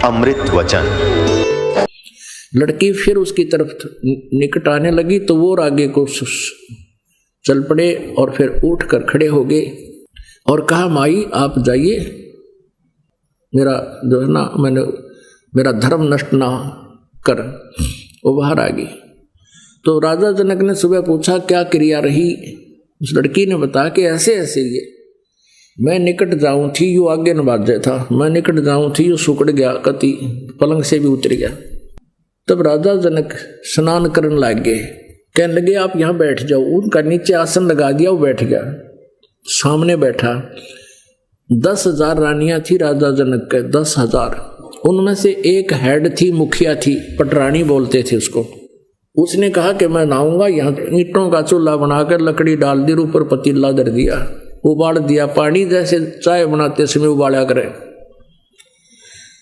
अमृत वचन। लड़की फिर उसकी तरफ निकट आने लगी तो वो आगे को चल पड़े और फिर उठ कर खड़े हो गए और कहा, माई आप जाइए, मेरा जो है ना मैंने मेरा धर्म नष्ट ना कर। वो बाहर आ गई। तो राजा जनक ने सुबह पूछा क्या क्रिया रही। उस लड़की ने बताया कि ऐसे ऐसे ये मैं निकट जाऊं थी यू आगे न बाजे था, मैं निकट जाऊं थी यू सुकड़ गया, कति पलंग से भी उतर गया। तब राजा जनक स्नान करने लग गए। कहने लगे आप यहाँ बैठ जाओ। उनका नीचे आसन लगा दिया, वो बैठ गया, सामने बैठा। 10,000 रानियां थी राजा जनक के, 10,000। उनमें से एक हेड थी, मुखिया थी, पटरानी बोलते थे उसको। उसने कहा कि मैं नहाऊंगा। यहाँ ईंटों का चूल्हा बनाकर लकड़ी डाल दी, ऊपर पतीला धर दिया, उबाल दिया, पानी जैसे चाय बनाते समय उबाला करें।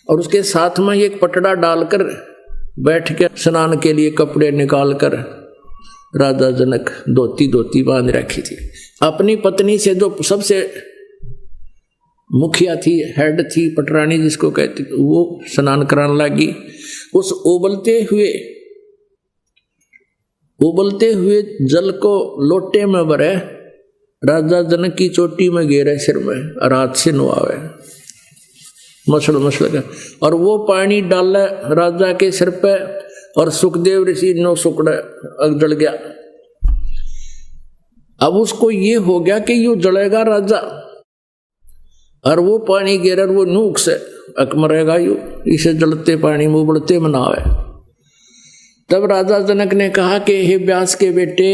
और उसके साथ में एक पटड़ा डालकर बैठ के स्नान के लिए कपड़े निकाल कर राजा जनक धोती बांध रखी थी। अपनी पत्नी से जो सबसे मुखिया थी, हेड थी, पटरानी जिसको कहती, वो स्नान कराने लगी। उस उबलते हुए जल को लोटे में भरे, राजा जनक की चोटी में घेरे, सिर में रात से नुआवे, मसल का, और वो पानी डाला राजा के सिर पे और सुखदेव ऋषि नो सुकड़ा जल गया। अब उसको ये हो गया कि यू जलेगा राजा, और वो पानी गिर वो नूक से मरेगा यू, इसे जलते पानी में उबलते मनावे। तब राजा जनक ने कहा कि हे व्यास के बेटे,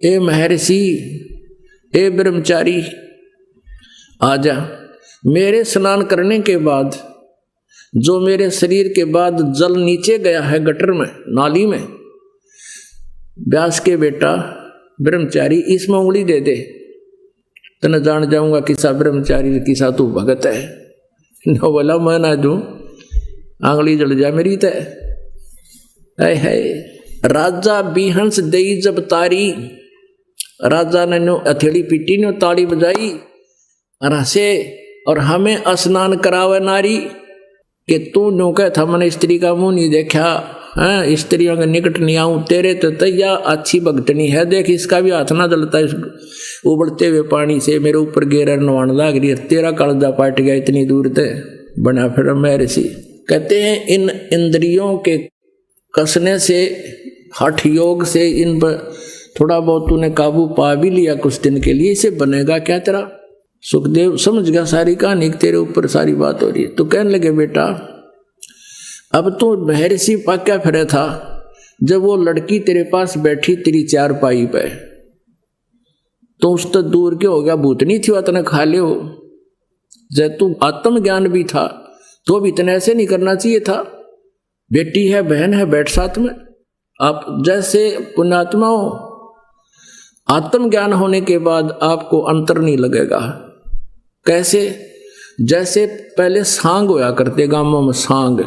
ए महर्षि, ए ब्रह्मचारी, आजा। मेरे स्नान करने के बाद जो मेरे शरीर के बाद जल नीचे गया है गटर में, नाली में, व्यास के बेटा ब्रह्मचारी, इसमें उंगली दे दे, तो न जान जाऊंगा किसा ब्रह्मचारी किसा तू भगत है। न बोला मैं ना दूं, आंगली जल जा मेरी तय है। राजा बिहंस दई जब तारी, राजा ने नो हथेली पीटी नो ताली बजाई और हंसे और हमें स्नान करावे नारी कि तू नो कह था मैंने स्त्री का मुंह नहीं देखा है, स्त्रियों के निकट नहीं आऊं, तेरे तो तैया अच्छी भगतनी है, देख इसका भी हाथ ना जलता है उबलते हुए पानी से मेरे ऊपर गेर नवान लाग रही है, तेरा कालजा पाट गया इतनी दूर ते बना। फिर महर्षि कहते हैं इन इंद्रियों के कसने से, हठ योग से इन पर थोड़ा बहुत तूने काबू पा भी लिया कुछ दिन के लिए, इसे बनेगा क्या तेरा। सुखदेव समझ गया सारी कहानी, तेरे ऊपर सारी बात हो रही है। तो कहने लगे बेटा अब तू महर्षि पाक्या फिरे था, जब वो लड़की तेरे पास बैठी तेरी चारपाई पे, तो उस तक दूर के हो गया, भूतनी थी वह खा ले हो। जब तू आत्मज्ञान भी था तो भी इतने ऐसे नहीं करना चाहिए था। बेटी है, बहन है, बैठ साथ में। आप जैसे पुण्यात्मा हो, आत्मज्ञान होने के बाद आपको अंतर नहीं लगेगा। कैसे? जैसे पहले सांग होया करते गांवों में, सांग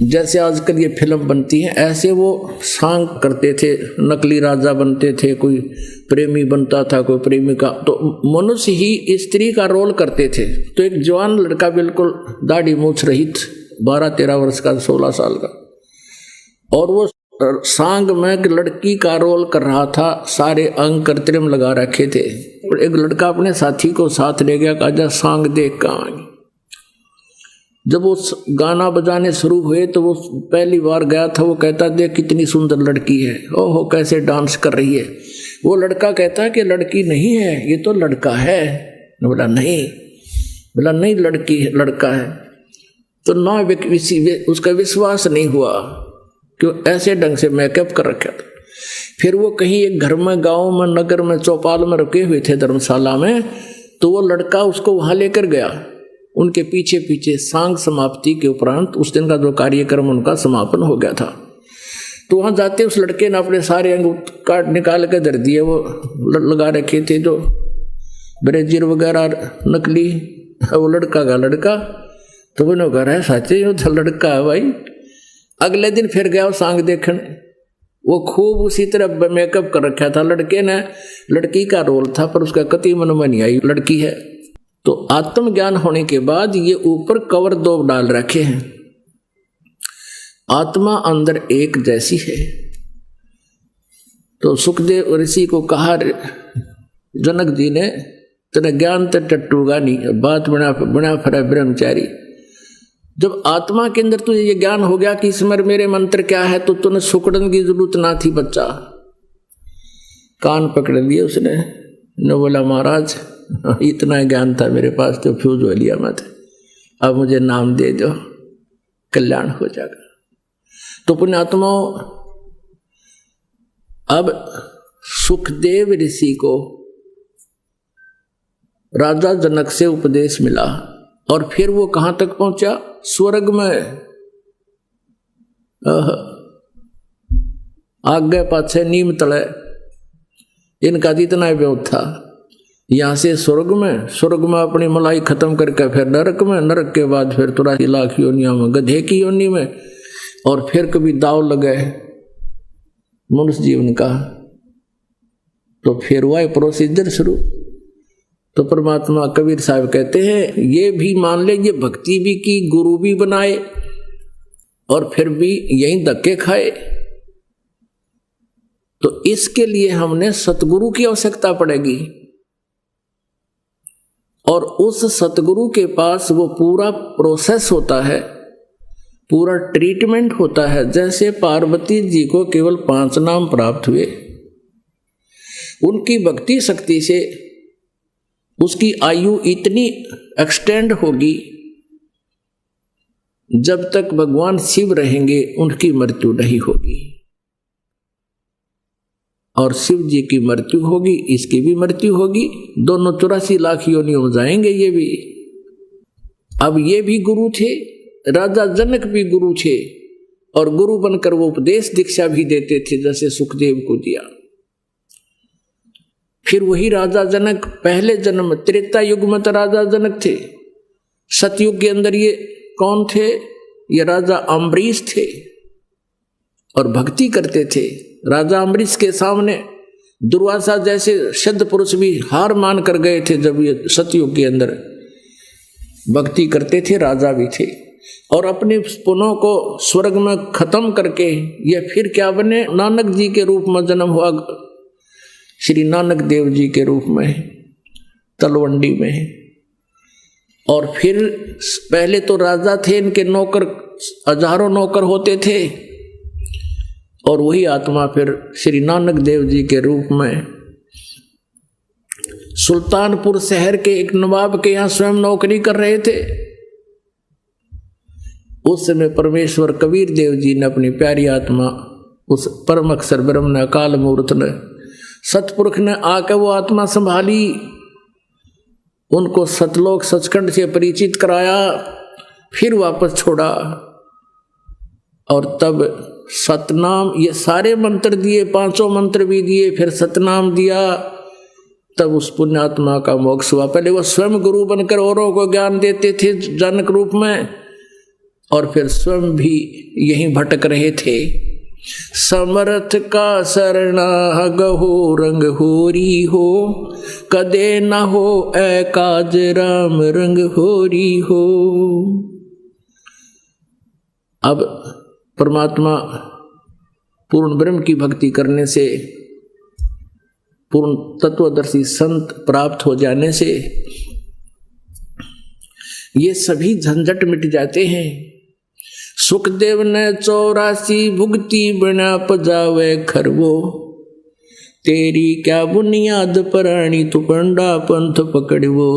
जैसे आजकल ये फिल्म बनती है, ऐसे वो सांग करते थे, नकली राजा बनते थे, कोई प्रेमी बनता था, कोई प्रेमिका। तो मनुष्य ही स्त्री का रोल करते थे। तो एक जवान लड़का बिल्कुल दाढ़ी मूछ रहित, 12-13 वर्ष का, 16 साल का, और वो सांग में एक लड़की का रोल कर रहा था, सारे अंग कृत्रिम लगा रखे थे। एक लड़का अपने साथी को साथ ले गया, कहा जा सांग देख कहाँ। जब वो गाना बजाने शुरू हुए तो वो पहली बार गया था, वो कहता देख कितनी सुंदर लड़की है, ओहो कैसे डांस कर रही है। वो लड़का कहता है कि लड़की नहीं है, ये तो लड़का है। बोला नहीं लड़की है, लड़का है। तो ना उसका विश्वास नहीं हुआ, क्यों ऐसे ढंग से मेकअप कर रखा था। फिर वो कहीं एक घर में, गांव में, नगर में, चौपाल में रुके हुए थे, धर्मशाला में, तो वो लड़का उसको वहां लेकर गया। उनके पीछे पीछे सांग समाप्ति के उपरांत उस दिन का जो कार्यक्रम उनका समापन हो गया था। तो वहां जाते उस लड़के ने अपने सारे अंग काट निकाल के धर दिए, वो लगा रखे थे जो ब्रेजियर वगैरह नकली। वो लड़का का लड़का, तो वो घर है साचे, वो लड़का है भाई। अगले दिन फिर गया वो सांग देखने, वो खूब उसी तरह मेकअप कर रखा था। लड़के ने लड़की का रोल था, पर उसका कति मन में नहीं आई, लड़की है। तो आत्मज्ञान होने के बाद ये ऊपर कवर दो डाल रखे हैं। आत्मा अंदर एक जैसी है। तो सुखदेव ऋषि को कहा जनक जी ने, तेरा ज्ञान तो टट्टूगा नहीं, बात बना बना फरा ब्रह्मचारी। जब आत्मा के अंदर तुझे ये ज्ञान हो गया कि स्मर मेरे मंत्र क्या है, तो तूने सुकड़न की जरूरत ना थी बच्चा। कान पकड़ लिए उसने, न बोला महाराज इतना ज्ञान था मेरे पास तो फ्यूज हो लिया मत, अब मुझे नाम दे दो, कल्याण हो जाएगा। तो पुण्यात्मा, अब सुखदेव ऋषि को राजा जनक से उपदेश मिला और फिर वो कहां तक पहुंचा? स्वर्ग में। आगे पाछे नीम तले इनका इतना विरोध था। यहां से स्वर्ग में अपनी मलाई खत्म करके फिर नरक के बाद फिर 83 लाख योनियों में, गधे की योनि में, और फिर कभी दाव लगे मनुष्य जीवन का, तो फिर हुआ प्रोसीजर शुरू। तो परमात्मा कबीर साहब कहते हैं ये भी मान ले, ये भक्ति भी की, गुरु भी बनाए और फिर भी यही धक्के खाए। तो इसके लिए हमने सतगुरु की आवश्यकता पड़ेगी, और उस सतगुरु के पास वो पूरा प्रोसेस होता है, पूरा ट्रीटमेंट होता है। जैसे पार्वती जी को केवल 5 नाम प्राप्त हुए, उनकी भक्ति शक्ति से उसकी आयु इतनी एक्सटेंड होगी, जब तक भगवान शिव रहेंगे उनकी मृत्यु नहीं होगी। और शिव जी की मृत्यु होगी, इसकी भी मृत्यु होगी, दोनों 84 लाख योनियों में जाएंगे ये भी। अब ये भी गुरु थे, राजा जनक भी गुरु थे, और गुरु बनकर वो उपदेश दीक्षा भी देते थे, जैसे सुखदेव को दिया। फिर वही राजा जनक पहले जन्म त्रेता युग में तो राजा जनक थे। सतयुग के अंदर ये कौन थे? ये राजा अम्बरीश थे, और भक्ति करते थे। राजा अम्बरीश के सामने दुर्वासा जैसे सिद्ध पुरुष भी हार मान कर गए थे। जब ये सतयुग के अंदर भक्ति करते थे, राजा भी थे, और अपने पुनों को स्वर्ग में खत्म करके ये फिर क्या बने? नानक जी के रूप में जन्म हुआ, श्री नानक देव जी के रूप में तलवंडी में। और फिर पहले तो राजा थे, इनके नौकर हजारों नौकर होते थे, और वही आत्मा फिर श्री नानक देव जी के रूप में सुल्तानपुर शहर के एक नवाब के यहां स्वयं नौकरी कर रहे थे। उस समय परमेश्वर कबीर देव जी ने अपनी प्यारी आत्मा, उस परम अक्षर ब्रह्म ने, अकाल मूर्त ने, सतपुरुष ने आकर वो आत्मा संभाली, उनको सतलोक सचखंड से परिचित कराया, फिर वापस छोड़ा, और तब सतनाम, ये सारे मंत्र दिए, 5 मंत्र भी दिए, फिर सतनाम दिया, तब उस पुण्यात्मा का मोक्ष हुआ। पहले वो स्वयं गुरु बनकर औरों को ज्ञान देते थे जनक रूप में, और फिर स्वयं भी यहीं भटक रहे थे। समर्थ का शरणा गहो रंग होरी हो, कदे न हो ऐ काज राम रंग होरी हो। अब परमात्मा पूर्ण ब्रह्म की भक्ति करने से, पूर्ण तत्वदर्शी संत प्राप्त हो जाने से ये सभी झंझट मिट जाते हैं। सुखदेव ने 84 भुगती बना पजावे खरवो, तेरी क्या बुनियाद पराणी तू पंडा पंथ पकड़वो।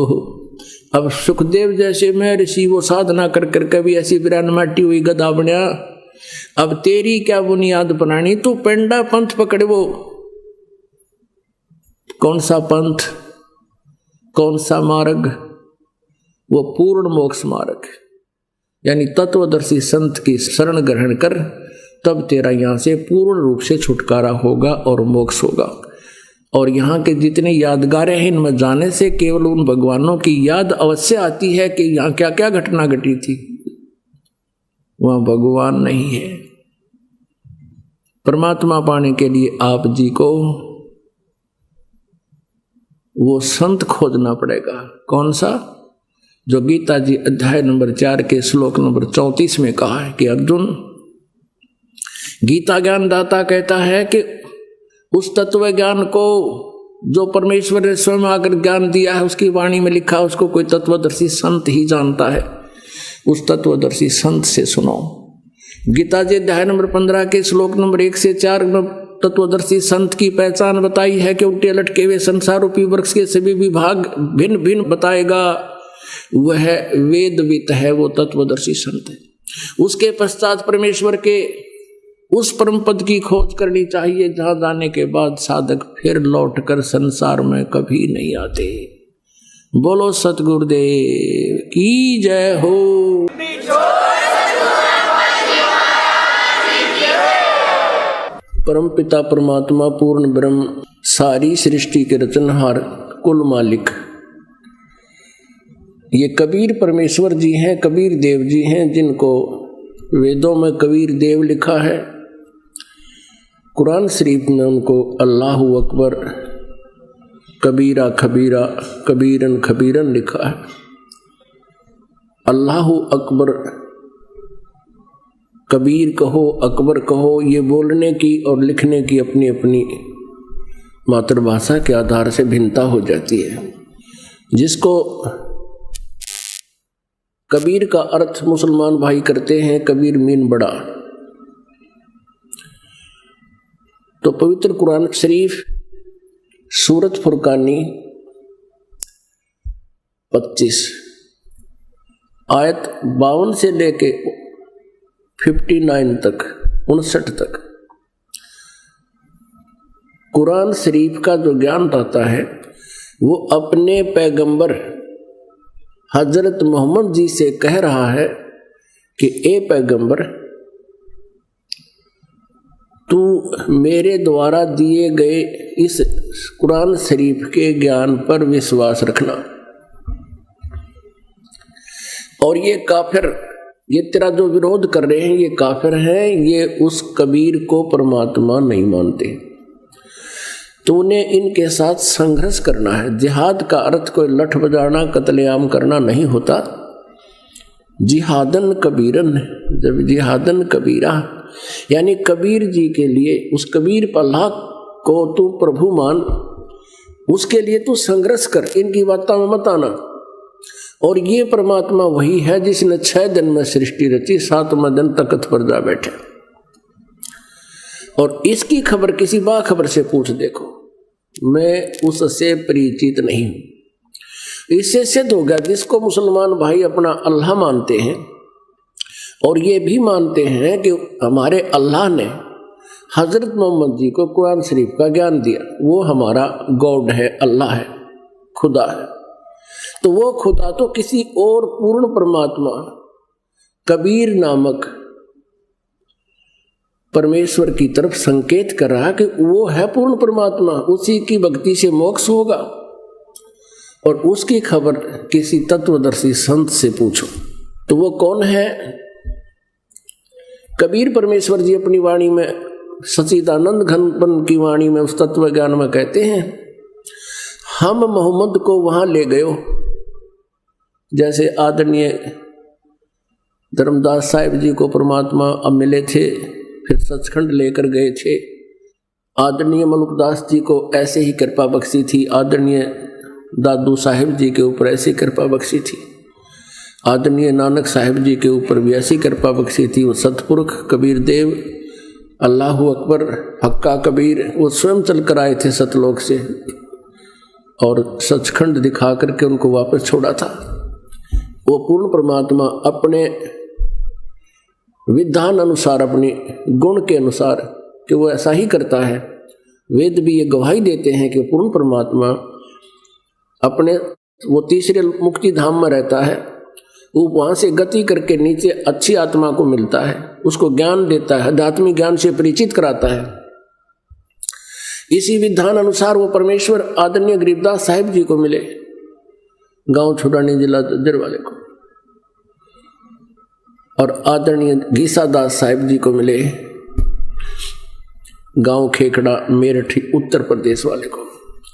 अब सुखदेव जैसे मैं ऋषि वो साधना कर कर कभी ऐसी बिरान माटी हुई गधा बना, अब तेरी क्या बुनियाद पराणी तू पंडा पंथ पकड़वो। कौन सा पंथ, कौन सा मार्ग? वो पूर्ण मोक्ष मार्ग, यानी तत्वदर्शी संत की शरण ग्रहण कर, तब तेरा यहां से पूर्ण रूप से छुटकारा होगा और मोक्ष होगा। और यहाँ के जितने यादगारें हैं, इनमें जाने से केवल उन भगवानों की याद अवश्य आती है कि यहाँ क्या क्या घटना घटी थी, वहां भगवान नहीं है। परमात्मा पाने के लिए आप जी को वो संत खोजना पड़ेगा। कौन सा? जो गीता जी अध्याय नंबर 4 के श्लोक नंबर 34 में कहा है कि अर्जुन, गीता ज्ञान दाता कहता है कि उस तत्व ज्ञान को जो परमेश्वर ने स्वयं आकर ज्ञान दिया है, उसकी वाणी में लिखा, उसको कोई तत्वदर्शी संत ही जानता है। उस तत्वदर्शी संत से सुनो। गीता जी अध्याय नंबर 15 के श्लोक नंबर 1 से 4 में तत्वदर्शी संत की पहचान बताई है कि उल्टे लटके हुए संसार रूपी वृक्ष के सभी विभाग भिन्न भिन्न बताएगा, वह वेदवित है, वो तत्वदर्शी संत है। उसके पश्चात परमेश्वर के उस परम पद की खोज करनी चाहिए जहां जाने के बाद साधक फिर लौटकर संसार में कभी नहीं आते। बोलो सतगुरुदेव की जय हो। परम पिता परमात्मा पूर्ण ब्रह्म, सारी सृष्टि के रचनहार, कुल मालिक, ये कबीर परमेश्वर जी हैं, कबीर देव जी हैं, जिनको वेदों में कबीर देव लिखा है, कुरान शरीफ में उनको अल्लाहु अकबर, कबीरा खबीरा, कबीरन खबीरन लिखा है। अल्लाहु अकबर, कबीर कहो, अकबर कहो, ये बोलने की और लिखने की अपनी अपनी मातृभाषा के आधार से भिन्नता हो जाती है। जिसको कबीर का अर्थ मुसलमान भाई करते हैं कबीर मीन बड़ा, तो पवित्र कुरान शरीफ सूरत फुरकानी 25 आयत 52 से लेके 59 तक 59 तक कुरान शरीफ का जो ज्ञान रहता है वो अपने पैगंबर हजरत मोहम्मद जी से कह रहा है कि ए पैगंबर, तू मेरे द्वारा दिए गए इस कुरान शरीफ के ज्ञान पर विश्वास रखना। और ये काफिर, ये तेरा जो विरोध कर रहे हैं, ये काफिर हैं, ये उस कबीर को परमात्मा नहीं मानते। तूने इनके साथ संघर्ष करना है। जिहाद का अर्थ कोई लठ बजाना, कत्लेआम करना नहीं होता। जिहादन कबीरन, जब जिहादन कबीरा, यानी कबीर जी के लिए, उस कबीर अल्लाह को तू प्रभु मान, उसके लिए तू संघर्ष कर, इनकी बातों में मत आना। और ये परमात्मा वही है जिसने 6 दिन में सृष्टि रची, 7वें दिन तख्त पर जा बैठे। और इसकी खबर किसी बाखबर से पूछ देखो, मैं उससे परिचित नहीं हूं। इससे सिद्ध हो गया, जिसको मुसलमान भाई अपना अल्लाह मानते हैं और ये भी मानते हैं कि हमारे अल्लाह ने हजरत मोहम्मद जी को कुरान शरीफ का ज्ञान दिया, वो हमारा गॉड है, अल्लाह है, खुदा है। तो वो खुदा तो किसी और पूर्ण परमात्मा कबीर नामक परमेश्वर की तरफ संकेत कर रहा है कि वो है पूर्ण परमात्मा, उसी की भक्ति से मोक्ष होगा। और उसकी खबर किसी तत्वदर्शी संत से पूछो। तो वो कौन है? कबीर परमेश्वर जी अपनी वाणी में, सच्चिदानंद घनपन की वाणी में, उस तत्व ज्ञान में कहते हैं, हम मोहम्मद को वहां ले गए जैसे आदरणीय धर्मदास साहिब जी को परमात्मा अब मिले थे, फिर सचखंड लेकर गए थे। आदरणीय मलुकदास जी को ऐसे ही कृपा बख्शी थी, आदरणीय दादू साहिब जी के ऊपर ऐसी कृपा बख्शी थी, आदरणीय नानक साहिब जी के ऊपर भी ऐसी कृपा बख्शी थी। वो सतपुरुष कबीर देव, अल्लाहु अकबर, हक्का कबीर, वो स्वयं चल कर आए थे सतलोक से और सचखंड दिखा करके उनको वापस छोड़ा था। वो पूर्ण परमात्मा अपने विधान अनुसार, अपने गुण के अनुसार, कि वो ऐसा ही करता है। वेद भी ये गवाही देते हैं कि पूर्ण परमात्मा अपने वो तीसरे मुक्ति धाम में रहता है, वो वहाँ से गति करके नीचे अच्छी आत्मा को मिलता है, उसको ज्ञान देता है, आध्यात्मिक ज्ञान से परिचित कराता है। इसी विधान अनुसार वो परमेश्वर आदरणीय गरीबदास साहिब जी को मिले, गांव छुड़ानी जिला ददर वाले को, और आदरणीय गीसादास साहिब जी को मिले, गांव खेखड़ा मेरठ उत्तर प्रदेश वाले को।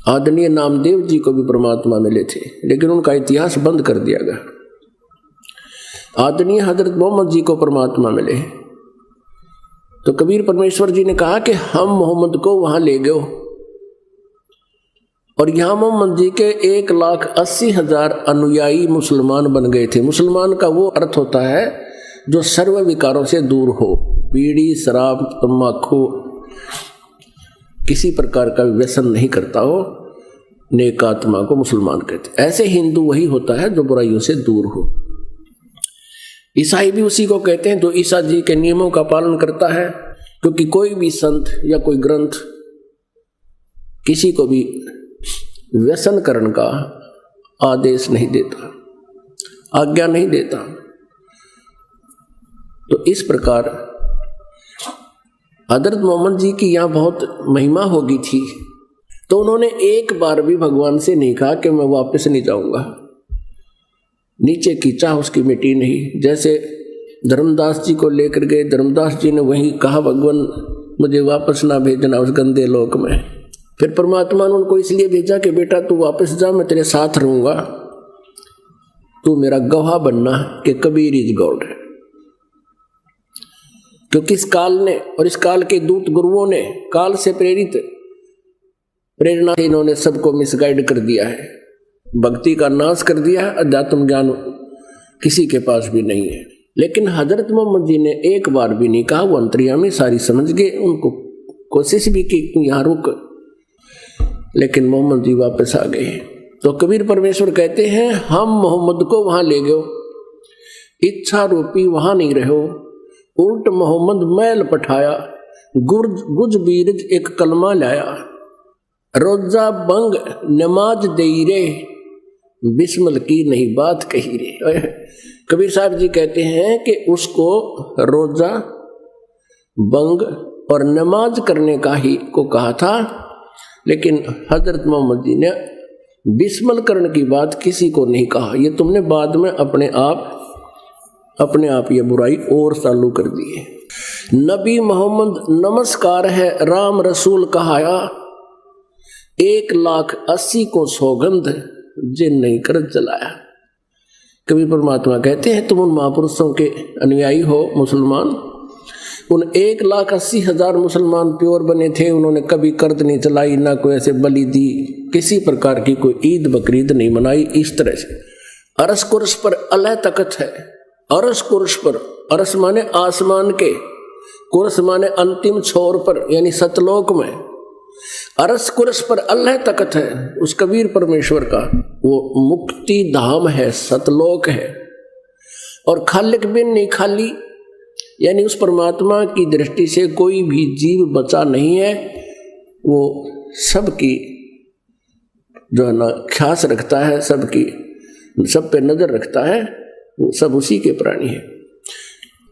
आदरणीय नामदेव जी को भी परमात्मा मिले थे, लेकिन उनका इतिहास बंद कर दिया गया। आदरणीय हजरत मोहम्मद जी को परमात्मा मिले। तो कबीर परमेश्वर जी ने कहा कि हम मोहम्मद को वहां ले गए और यहां मोहम्मद जी के 1,80,000 अनुयायी मुसलमान बन गए थे। मुसलमान का वो अर्थ होता है जो सर्व विकारों से दूर हो, बीड़ी शराब तम्बाकू किसी प्रकार का व्यसन नहीं करता हो, नेक आत्मा को मुसलमान कहते। ऐसे हिंदू वही होता है जो बुराइयों से दूर हो। ईसाई भी उसी को कहते हैं जो ईसा जी के नियमों का पालन करता है, क्योंकि कोई भी संत या कोई ग्रंथ किसी को भी व्यसन करने का आदेश नहीं देता, आज्ञा नहीं देता। तो इस प्रकार हजरत मोहम्मद जी की यहाँ बहुत महिमा होगी थी, तो उन्होंने एक बार भी भगवान से नहीं कहा कि मैं वापस नहीं जाऊंगा। नीचे की चाह उसकी मिटी नहीं। जैसे धर्मदास जी को लेकर गए, धर्मदास जी ने वही कहा भगवान मुझे वापस ना भेजना उस गंदे लोक में। फिर परमात्मा ने उनको इसलिए भेजा कि बेटा तू वापस जा, मैं तेरे साथ रहूंगा, तू मेरा गवाह बनना कि कबीर इज गॉड। क्योंकि इस काल ने और इस काल के दूत गुरुओं ने काल से प्रेरणा से इन्होंने सबको मिसगाइड कर दिया है, भक्ति का नाश कर दिया है, अध्यात्म ज्ञान किसी के पास भी नहीं है। लेकिन हजरत मोहम्मद जी ने एक बार भी नहीं कहा, वो अंतर्यामी सारी समझ गए, उनको कोशिश भी की तू यहाँ रुक, लेकिन मोहम्मद जी वापस आ गए। तो कबीर परमेश्वर कहते हैं हम मोहम्मद को वहां ले गए, इच्छा रूपी वहां नहीं रहो, उल्ट मोहम्मद मैल पठाया, गुज बीरज एक कलमा लाया, रोजा बंग नमाज दई रे, बिस्मिल की नहीं बात कही रे। कबीर साहब जी कहते हैं कि उसको रोजा बंग और नमाज करने का ही को कहा था, लेकिन हजरत मोहम्मद जी ने बिस्मिल करने की बात किसी को नहीं कहा। ये तुमने बाद में अपने आप ये बुराई और चालू कर दी है। नबी मोहम्मद नमस्कार है राम रसूल कहाया, 1,80,000 को सौगंध जिन नहीं कर जलाया। कभी परमात्मा कहते हैं तुम उन महापुरुषों के अनुयायी हो मुसलमान, उन 1,80,000 मुसलमान प्योर बने थे, उन्होंने कभी कर्द नहीं चलाई, ना कोई ऐसे बलि दी, किसी प्रकार की कोई ईद बकरीद नहीं मनाई। इस तरह से अरस कुर्स पर अल्लाह तकत है, अरस कुर्स पर, अरस माने आसमान के, कुर्स माने अंतिम छोर पर यानी सतलोक में, अरस कुर्स पर अल्लाह तकत है। उस कबीर परमेश्वर का वो मुक्ति धाम है, सतलोक है। और खालिक बिन नहीं खाली, यानी उस परमात्मा की दृष्टि से कोई भी जीव बचा नहीं है, वो सबकी जो है ना ख्यास रखता है, सबकी सब पे नजर रखता है, वो सब उसी के प्राणी है।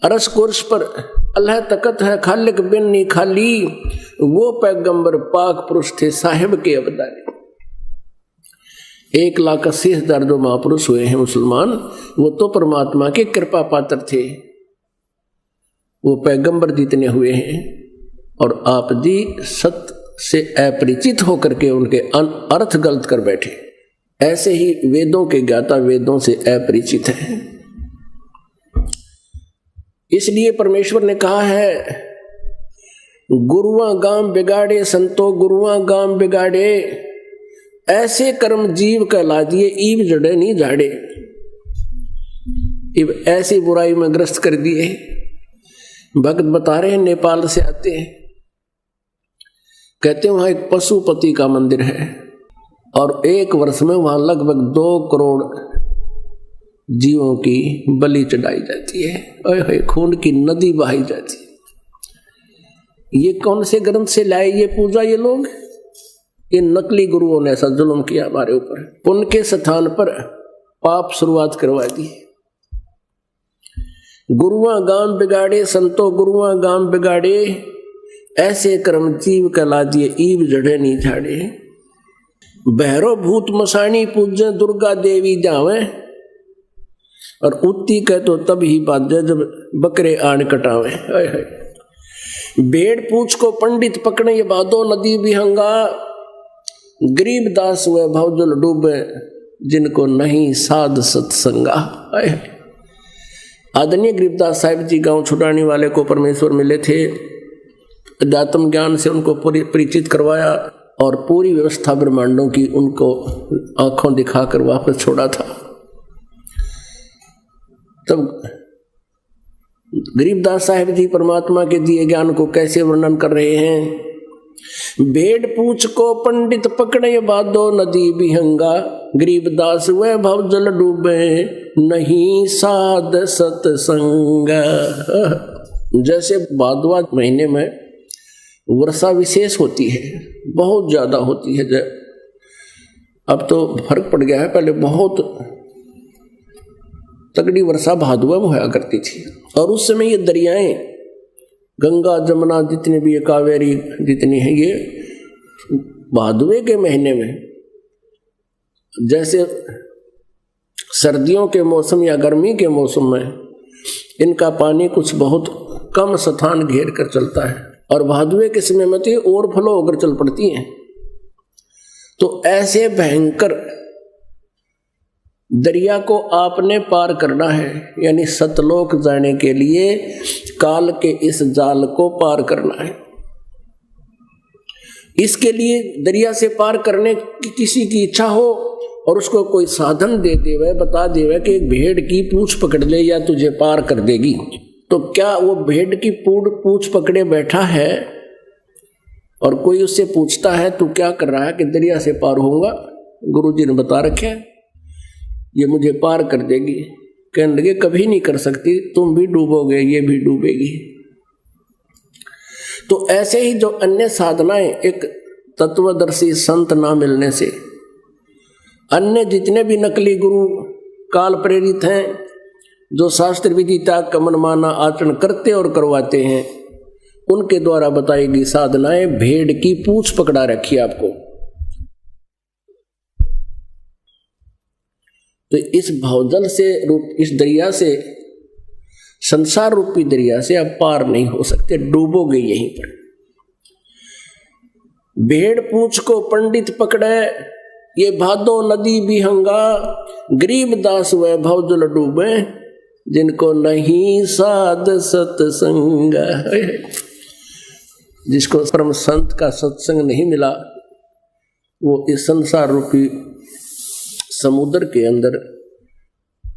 अरस कुर्स पर अल्लाह तकत है, खालिक बिन नहीं खाली, वो पैगंबर पाक पुरुष थे साहिब के अवतारी। 1,80,000 जो महापुरुष हुए हैं मुसलमान, वो तो परमात्मा के कृपा पात्र थे, वो पैगंबर जितने हुए हैं। और आप जी सत्य से अपरिचित होकर के उनके अर्थ गलत कर बैठे, ऐसे ही वेदों के ज्ञाता वेदों से अपरिचित है। इसलिए परमेश्वर ने कहा है गुरुआ गाम बिगाड़े संतो गुरुआ गाम बिगाड़े, ऐसे कर्म जीव कहला दिए ईब जड़े नहीं झाड़े। इब ऐसी बुराई में ग्रस्त कर दिए। भक्त बता रहे हैं नेपाल से आते हैं, कहते हैं वहां एक पशुपति का मंदिर है और 1 वर्ष में वहां लगभग 2 करोड़ जीवों की बलि चढ़ाई जाती है। ओए खून की नदी बहाई जाती है। ये कौन से ग्रंथ से लाए ये पूजा? ये लोग, ये नकली गुरुओं ने ऐसा जुल्म किया हमारे ऊपर, पुण्य के स्थान पर पाप शुरुआत करवा दी। गुरुआ गाम बिगाड़े संतो गुरुआ गाम बिगाड़े, ऐसे कर्म जीव कहला दिए ईब जड़े नहीं झाड़े। भैरो भूत मसाणी पूजे दुर्गा देवी जावे, और उत्ती कह तो तब ही बाजे जब बकरे आन कटावे। भेड़ पूछ को पंडित पकड़े ये बादो नदी बिहंगा, गरीब दास हुए भवजल डूबे जिनको नहीं साध सत्संगा। आदरणीय गरीबदास साहिब जी गांव छुड़ाने वाले को परमेश्वर मिले थे, अध्यात्म ज्ञान से उनको परिचित करवाया और पूरी व्यवस्था ब्रह्मांडों की उनको आंखों दिखाकर वापस छोड़ा था। तब गरीबदास साहिब जी परमात्मा के दिए ज्ञान को कैसे वर्णन कर रहे हैं। भेड़ पूछ को पंडित पकड़े बादो नदी बिहंगा, गरीबदास वह भव जल डूबे नहीं साध सत्संग। जैसे भादवा महीने में वर्षा विशेष होती है, बहुत ज्यादा होती है। अब तो फर्क पड़ गया है, पहले बहुत तगड़ी वर्षा भादुआ में होया करती थी। और उस समय ये दरियाएं गंगा जमुना जितने भी ये कावेरी जितनी है, ये भादुए के महीने में, जैसे सर्दियों के मौसम या गर्मी के मौसम में इनका पानी कुछ बहुत कम स्थान घेर कर चलता है, और भादुए के समय में तो ये ओवरफ्लो होकर चल पड़ती हैं। तो ऐसे भयंकर दरिया को आपने पार करना है, यानी सतलोक जाने के लिए काल के इस जाल को पार करना है। इसके लिए दरिया से पार करने की किसी की इच्छा हो और उसको कोई साधन दे देवे, बता देवे कि एक भेड़ की पूंछ पकड़ ले या तुझे पार कर देगी, तो क्या वो भेड़ की पूंछ पकड़े बैठा है और कोई उससे पूछता है तू क्या कर रहा है कि दरिया से पार होऊंगा? गुरुजी ने बता रखे है ये मुझे पार कर देगी। कहने लगे कभी नहीं कर सकती, तुम भी डूबोगे, ये भी डूबेगी। तो ऐसे ही जो अन्य साधनाएं एक तत्वदर्शी संत ना मिलने से, अन्य जितने भी नकली गुरु काल प्रेरित हैं, जो शास्त्र विदिता का मनमाना आचरण करते और करवाते हैं, उनके द्वारा बताई गई साधनाएं भेड़ की पूंछ पकड़ा रखी है आपको। तो इस भवजल से इस दरिया से, संसार रूपी दरिया से आप पार नहीं हो सकते, डूबोगे यहीं पर। भेड़ पूंछ को पंडित पकड़े ये भादो नदी बिहंगा, गरीबदास वह भवजल डूबे जिनको नहीं साध सत्संग। जिसको परम संत का सत्संग नहीं मिला वो इस संसार रूपी समुद्र के अंदर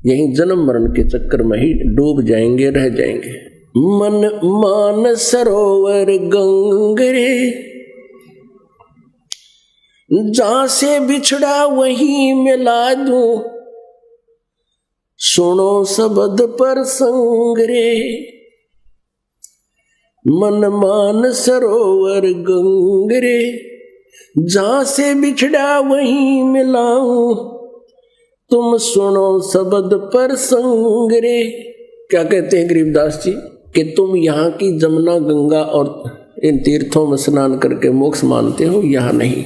यहीं जन्म मरण के चक्कर में ही डूब जाएंगे, रह जाएंगे। मन मान सरोवर गंगरे, जहां से बिछड़ा वहीं मिला दूं, सुनो शब्द पर संगरे। मन मान सरोवर गंगरे, जहां से बिछड़ा वहीं मिलाऊं, तुम सुनो शब्द पर संगरे। क्या कहते हैं गरीबदास जी कि तुम यहाँ की जमुना गंगा और इन तीर्थों में स्नान करके मोक्ष मानते हो, यहाँ नहीं।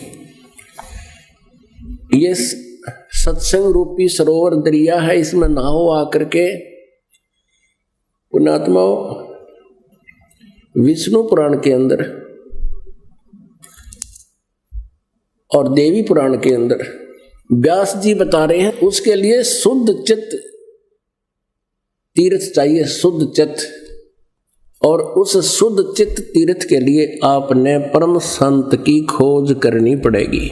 ये सत्संग रूपी सरोवर दरिया है, इसमें नहाओ आकर के। पुण्यात्माओं, विष्णु पुराण के अंदर और देवी पुराण के अंदर व्यास जी बता रहे हैं उसके लिए शुद्ध चित्त तीर्थ चाहिए, शुद्ध चित्त। और उस शुद्ध चित्त तीर्थ के लिए आपने परम संत की खोज करनी पड़ेगी,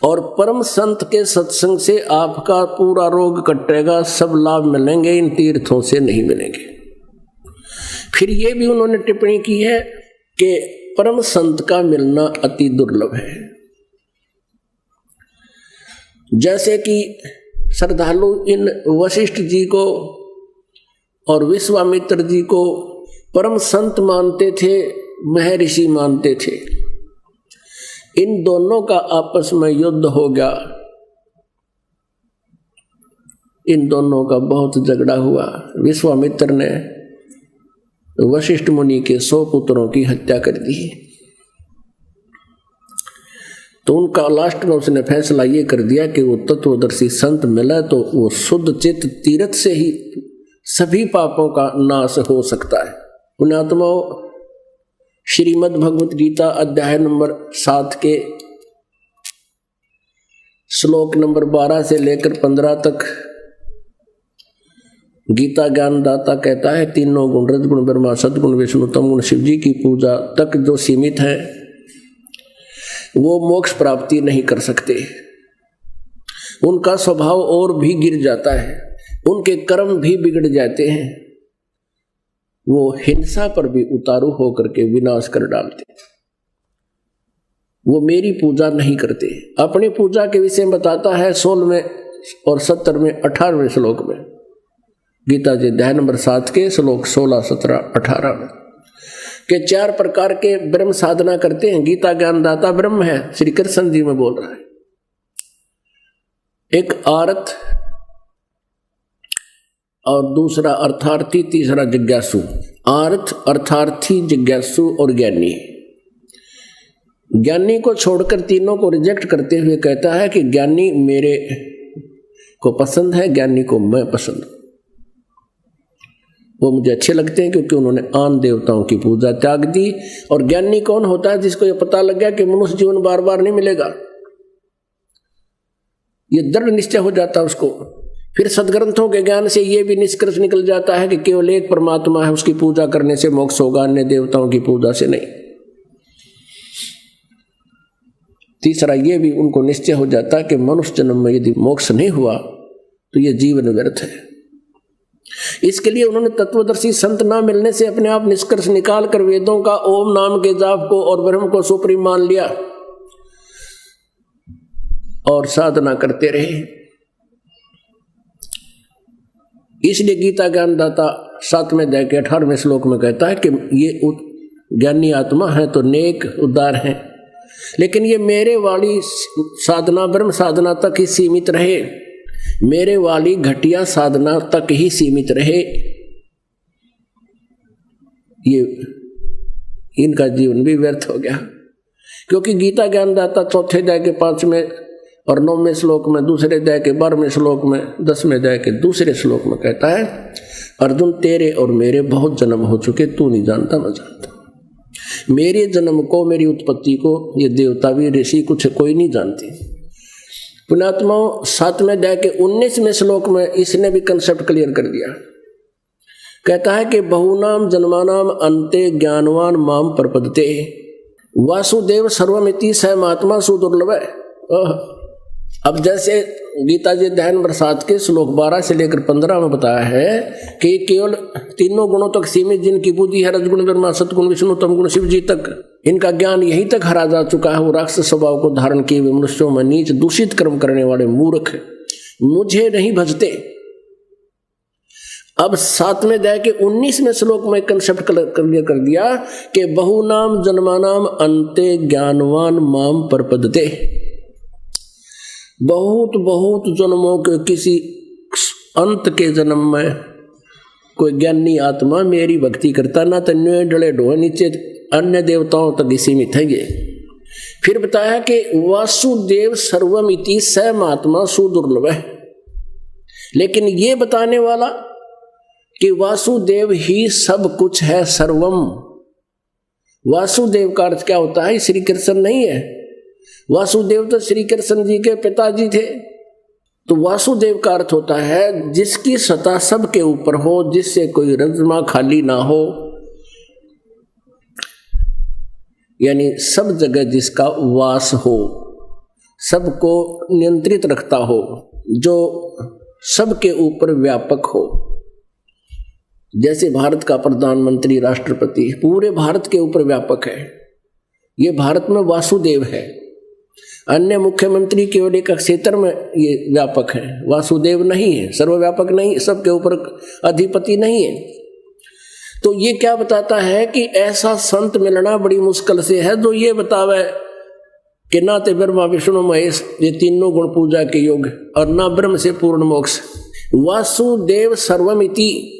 और परम संत के सत्संग से आपका पूरा रोग कटेगा, सब लाभ मिलेंगे, इन तीर्थों से नहीं मिलेंगे। फिर ये भी उन्होंने टिप्पणी की है कि परम संत का मिलना अति दुर्लभ है। जैसे कि श्रद्धालु इन वशिष्ठ जी को और विश्वामित्र जी को परम संत मानते थे, महर्षि मानते थे। इन दोनों का आपस में युद्ध हो गया, इन दोनों का बहुत झगड़ा हुआ। विश्वामित्र ने वशिष्ठ मुनि के 100 पुत्रों की हत्या कर दी। तो उनका लास्ट में उसने फैसला ये कर दिया कि वो तत्वदर्शी संत मिला तो वो शुद्ध चित्त तीर्थ से ही सभी पापों का नाश हो सकता है। पुण्यात्माओं, श्रीमद् भगवत गीता अध्याय नंबर 7 के श्लोक नंबर 12 से लेकर 15 तक गीता ज्ञानदाता कहता है तीनों गुण रजगुण ब्रह्मा सदगुण विष्णु तम गुण शिव जी की पूजा तक जो सीमित है वो मोक्ष प्राप्ति नहीं कर सकते। उनका स्वभाव और भी गिर जाता है, उनके कर्म भी बिगड़ जाते हैं, वो हिंसा पर भी उतारू होकर के विनाश कर डालते। वो मेरी पूजा नहीं करते। अपनी पूजा के विषय में बताता है 16वें और 70 में 18वें श्लोक में, गीता जी अध्याय नंबर 7 के श्लोक 16, 17, 18 में के 4 प्रकार के ब्रह्म साधना करते हैं। गीता ज्ञानदाता ब्रह्म है, श्री कृष्ण जी में बोल रहा है। एक आर्त और दूसरा अर्थार्थी, तीसरा जिज्ञासु। आर्थ, अर्थार्थी, जिज्ञासु और ज्ञानी। ज्ञानी को छोड़कर तीनों को रिजेक्ट करते हुए कहता है कि ज्ञानी मेरे को पसंद है, ज्ञानी को मैं पसंद हूं। वो मुझे अच्छे लगते हैं क्योंकि उन्होंने आन देवताओं की पूजा त्याग दी। और ज्ञानी कौन होता है? जिसको ये पता लग गया कि मनुष्य जीवन बार बार नहीं मिलेगा, ये दृढ़ निश्चय हो जाता है उसको। फिर सदग्रंथों के ज्ञान से ये भी निष्कर्ष निकल जाता है कि केवल एक परमात्मा है, उसकी पूजा करने से मोक्ष होगा, अन्य देवताओं की पूजा से नहीं। तीसरा ये भी उनको निश्चय हो जाता है कि मनुष्य जन्म में यदि मोक्ष नहीं हुआ तो ये जीवन व्यर्थ है। इसके लिए उन्होंने तत्वदर्शी संत ना मिलने से अपने आप निष्कर्ष निकाल कर वेदों का ओम नाम के जाप को और ब्रह्म को सुप्रीम मान लिया और साधना करते रहे। इसलिए गीता ज्ञानदाता 7वें अध्याय के 18वें श्लोक में कहता है कि ये ज्ञानी आत्मा है तो नेक उदार है, लेकिन ये मेरे वाली साधना ब्रह्म साधना तक ही सीमित रहे, मेरे वाली घटिया साधना तक ही सीमित रहे। ये इनका जीवन भी व्यर्थ हो गया। क्योंकि गीता ज्ञानदाता 4थे अध्याय के 5वें और 9वें श्लोक में, दूसरे अध्याय के 12वें श्लोक में, 10वें अध्याय के दूसरे श्लोक में कहता है, अर्जुन तेरे और मेरे बहुत जन्म हो चुके, तू नहीं जानता मैं जानता। मेरे जन्म को, मेरी उत्पत्ति को ये देवता भी ऋषि कुछ कोई नहीं जानती। पुण्यात्माओं 7वें अध्याय के 19वें श्लोक में इसने भी कंसेप्ट क्लियर कर दिया। कहता है कि बहुनाम जन्मानाम अंते ज्ञानवान माम प्रपद्यते वासुदेव सर्वमिति स महात्मा सुदुर्लभ। अब जैसे गीता जी अध्याय नंबर 7 के श्लोक 12 से लेकर 15 में बताया है कि केवल तीनों गुणों तक सीमित जिनकी बुद्धि है, रजगुण ब्रह्मा सतगुण विष्णु तमगुण शिव जी तक, इनका ज्ञान यहीं तक हरा जा चुका है। वो राक्षस स्वभाव को धारण किए हुए मनुष्यों में नीच दूषित कर्म करने वाले मूर्ख मुझे नहीं भजते। अब 7वें अध्याय के 19वें श्लोक में कंसेप्ट क्लियर कर दिया कि बहुनाम जन्मानाम अंते ज्ञानवान माम प्रपद्यते। बहुत जन्मों के किसी अंत के जन्म में कोई ज्ञानी आत्मा मेरी भक्ति करता, ना तन्य डले ढोए नीचे अन्य देवताओं तक सीमित है ये। फिर बताया कि वासुदेव सर्वमिति स महात्मा सुदुर्लभ है। लेकिन ये बताने वाला कि वासुदेव ही सब कुछ है, सर्वम। वासुदेव का अर्थ क्या होता है? श्री कृष्ण नहीं है। वासुदेव तो श्री कृष्ण जी के पिताजी थे। तो वासुदेव का अर्थ होता है जिसकी सत्ता सबके ऊपर हो, जिससे कोई रज्मा खाली ना हो, यानी सब जगह जिसका वास हो, सबको नियंत्रित रखता हो, जो सबके ऊपर व्यापक हो। जैसे भारत का प्रधानमंत्री, राष्ट्रपति पूरे भारत के ऊपर व्यापक है, ये भारत में वासुदेव है। अन्य मुख्यमंत्री केवल एक क्षेत्र में ये व्यापक है, वासुदेव नहीं है, सर्वव्यापक नहीं, सबके ऊपर अधिपति नहीं है। तो ये क्या बताता है कि ऐसा संत मिलना बड़ी मुश्किल से है जो ये बतावे कि ना तो ब्रह्मा विष्णु महेश ये तीनों गुण पूजा के योग और ना ब्रह्म से पूर्ण मोक्ष। वासुदेव सर्वमिति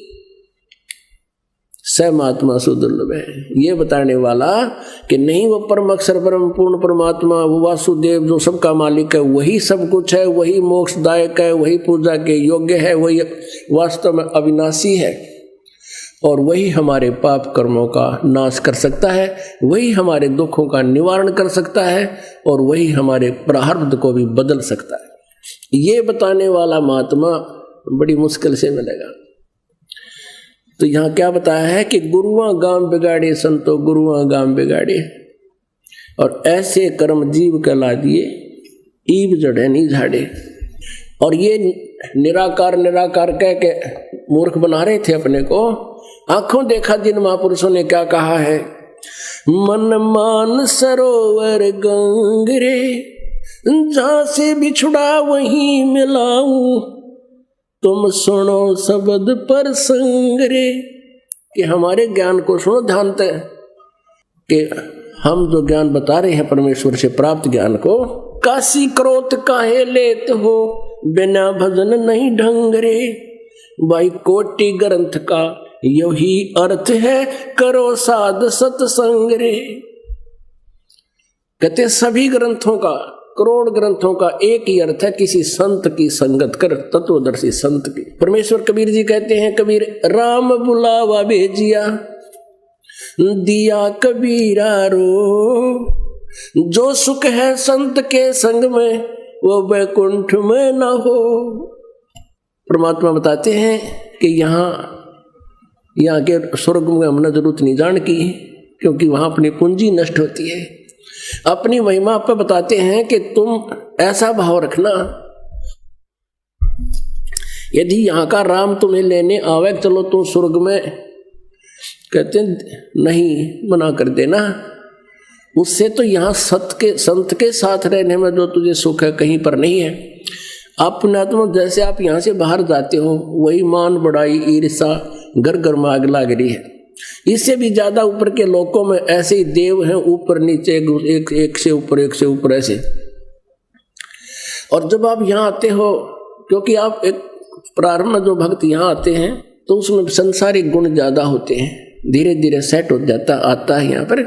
स महात्मा सुदुर्लभ है, ये बताने वाला कि नहीं वो परम अक्षर ब्रह्म पूर्ण परमात्मा, वो वासुदेव जो सबका मालिक है, वही सब कुछ है, वही मोक्षदायक है, वही पूजा के योग्य है, वही वास्तव में अविनाशी है और वही हमारे पाप कर्मों का नाश कर सकता है, वही हमारे दुखों का निवारण कर सकता है और वही हमारे प्रारब्ध को भी बदल सकता है। ये बताने वाला महात्मा बड़ी मुश्किल से मिलेगा। तो यहाँ क्या बताया है कि गुरुआ गांव बिगाड़े संतो गुरुआ गांव बिगाड़े, और ऐसे कर्म जीव कहला दिए ईब जड़े नहीं झाड़े। और ये निराकार निराकार कह के मूर्ख बना रहे थे अपने को। आंखों देखा जिन महापुरुषों ने क्या कहा है, मन मान सरोवर गंगरे, जहां से बिछुड़ा वहीं मिलाऊं, तुम सुनो शब्द पर संगरे। कि हमारे ज्ञान को सुनो ध्यान से, कि हम जो ज्ञान बता रहे हैं परमेश्वर से प्राप्त ज्ञान को, काशी क्रोध काहे लेत हो, बिना भजन नहीं ढंग रे। भाई कोटि ग्रंथ का यही अर्थ है, करो साध सत्संग रे। कहते सभी ग्रंथों का, करोड़ ग्रंथों का एक ही अर्थ है, किसी संत की संगत कर, तत्वदर्शी संत की। परमेश्वर कबीर जी कहते हैं, कबीर राम बुलावा भेजिया, दिया कबीरा रो, जो सुख है संत के संग में, वो वैकुंठ में न हो। परमात्मा बताते हैं कि यहाँ के स्वर्ग में हमने जरूरत नहीं जान की, क्योंकि वहां अपनी पूंजी नष्ट होती है। अपनी महिमा पर बताते हैं कि तुम ऐसा भाव रखना, यदि यहाँ का राम तुम्हें लेने आवे, चलो तुम स्वर्ग में, कहते नहीं, मना कर देना। उससे तो यहाँ संत के साथ रहने में जो तुझे सुख है कहीं पर नहीं है। अपने आत्मा जैसे आप यहाँ से बाहर जाते हो, वही मान बढ़ाई ईर्षा घर घर में आग लग रही है। इससे भी ज्यादा ऊपर के लोकों में ऐसे ही देव हैं, ऊपर नीचे एक से ऊपर ऐसे। और जब आप यहाँ आते हो, क्योंकि आप एक प्रारंभ में जो भक्त यहाँ आते हैं तो उसमें संसारिक गुण ज्यादा होते हैं, धीरे धीरे सेट हो जाता आता है यहाँ पर।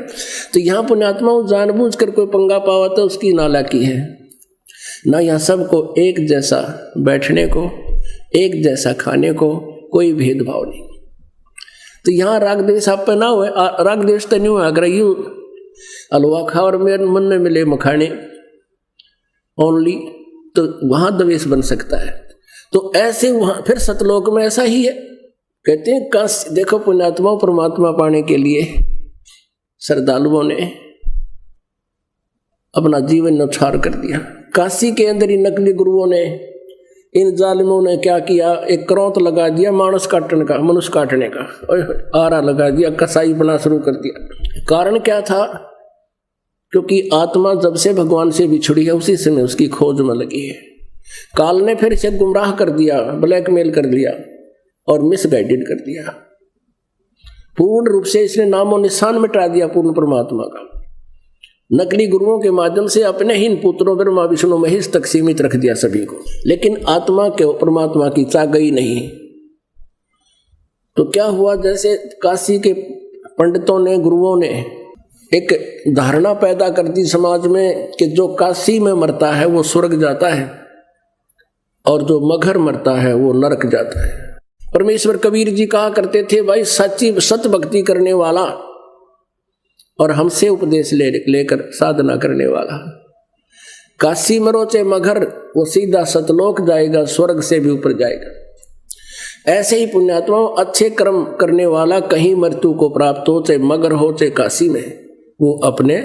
तो यहाँ पुण्यात्माओं जानबूझ कर कोई पंगा पावा तो उसकी नालायकी है ना। यहाँ सबको एक जैसा बैठने को, एक जैसा खाने को, कोई भेदभाव नहीं। तो यहाँ राग द्वेष आप पे ना हुए, राग द्वेष तो नहीं हुआ। अगर यूं हलवा खा और मेरे मन में मिले मखाने ओनली, तो वहां द्वेष बन सकता है। तो ऐसे वहां फिर सतलोक में ऐसा ही है। कहते हैं काशी, देखो पुण्यात्मा परमात्मा पाने के लिए श्रद्धालुओं ने अपना जीवन न्यौछावर कर दिया। काशी के अंदर ही नकली गुरुओं ने, इन जालिमों ने क्या किया, एक क्रोत लगा दिया मानस काटने का, मनुष्य काटने का, आरा लगा दिया, कसाई बना शुरू कर दिया। कारण क्या था? क्योंकि आत्मा जब से भगवान से बिछुड़ी है उसी समय उसकी खोज में लगी है। काल ने फिर इसे गुमराह कर दिया, ब्लैकमेल कर दिया और मिसगाइडेड कर दिया। पूर्ण रूप से इसने नामो निशान मिटा दिया पूर्ण परमात्मा का। नकली गुरुओं के माध्यम से अपने ही पुत्रों ब्रह्मा विष्णु महेश तक सीमित रख दिया सभी को, लेकिन आत्मा के परमात्मा की चाह गई नहीं। तो क्या हुआ, जैसे काशी के पंडितों ने, गुरुओं ने एक धारणा पैदा कर दी समाज में कि जो काशी में मरता है वो स्वर्ग जाता है और जो मगर मरता है वो नरक जाता है। परमेश्वर कबीर जी कहा करते थे, भाई सच्ची सत भक्ति करने वाला और हमसे उपदेश लेकर साधना करने वाला काशी मरो चाहे मगर, वो सीधा सतलोक जाएगा, स्वर्ग से भी ऊपर जाएगा। ऐसे ही पुण्यात्माओं, अच्छे कर्म करने वाला कहीं मृत्यु को प्राप्त हो, चाहे मगर हो चाहे काशी में, वो अपने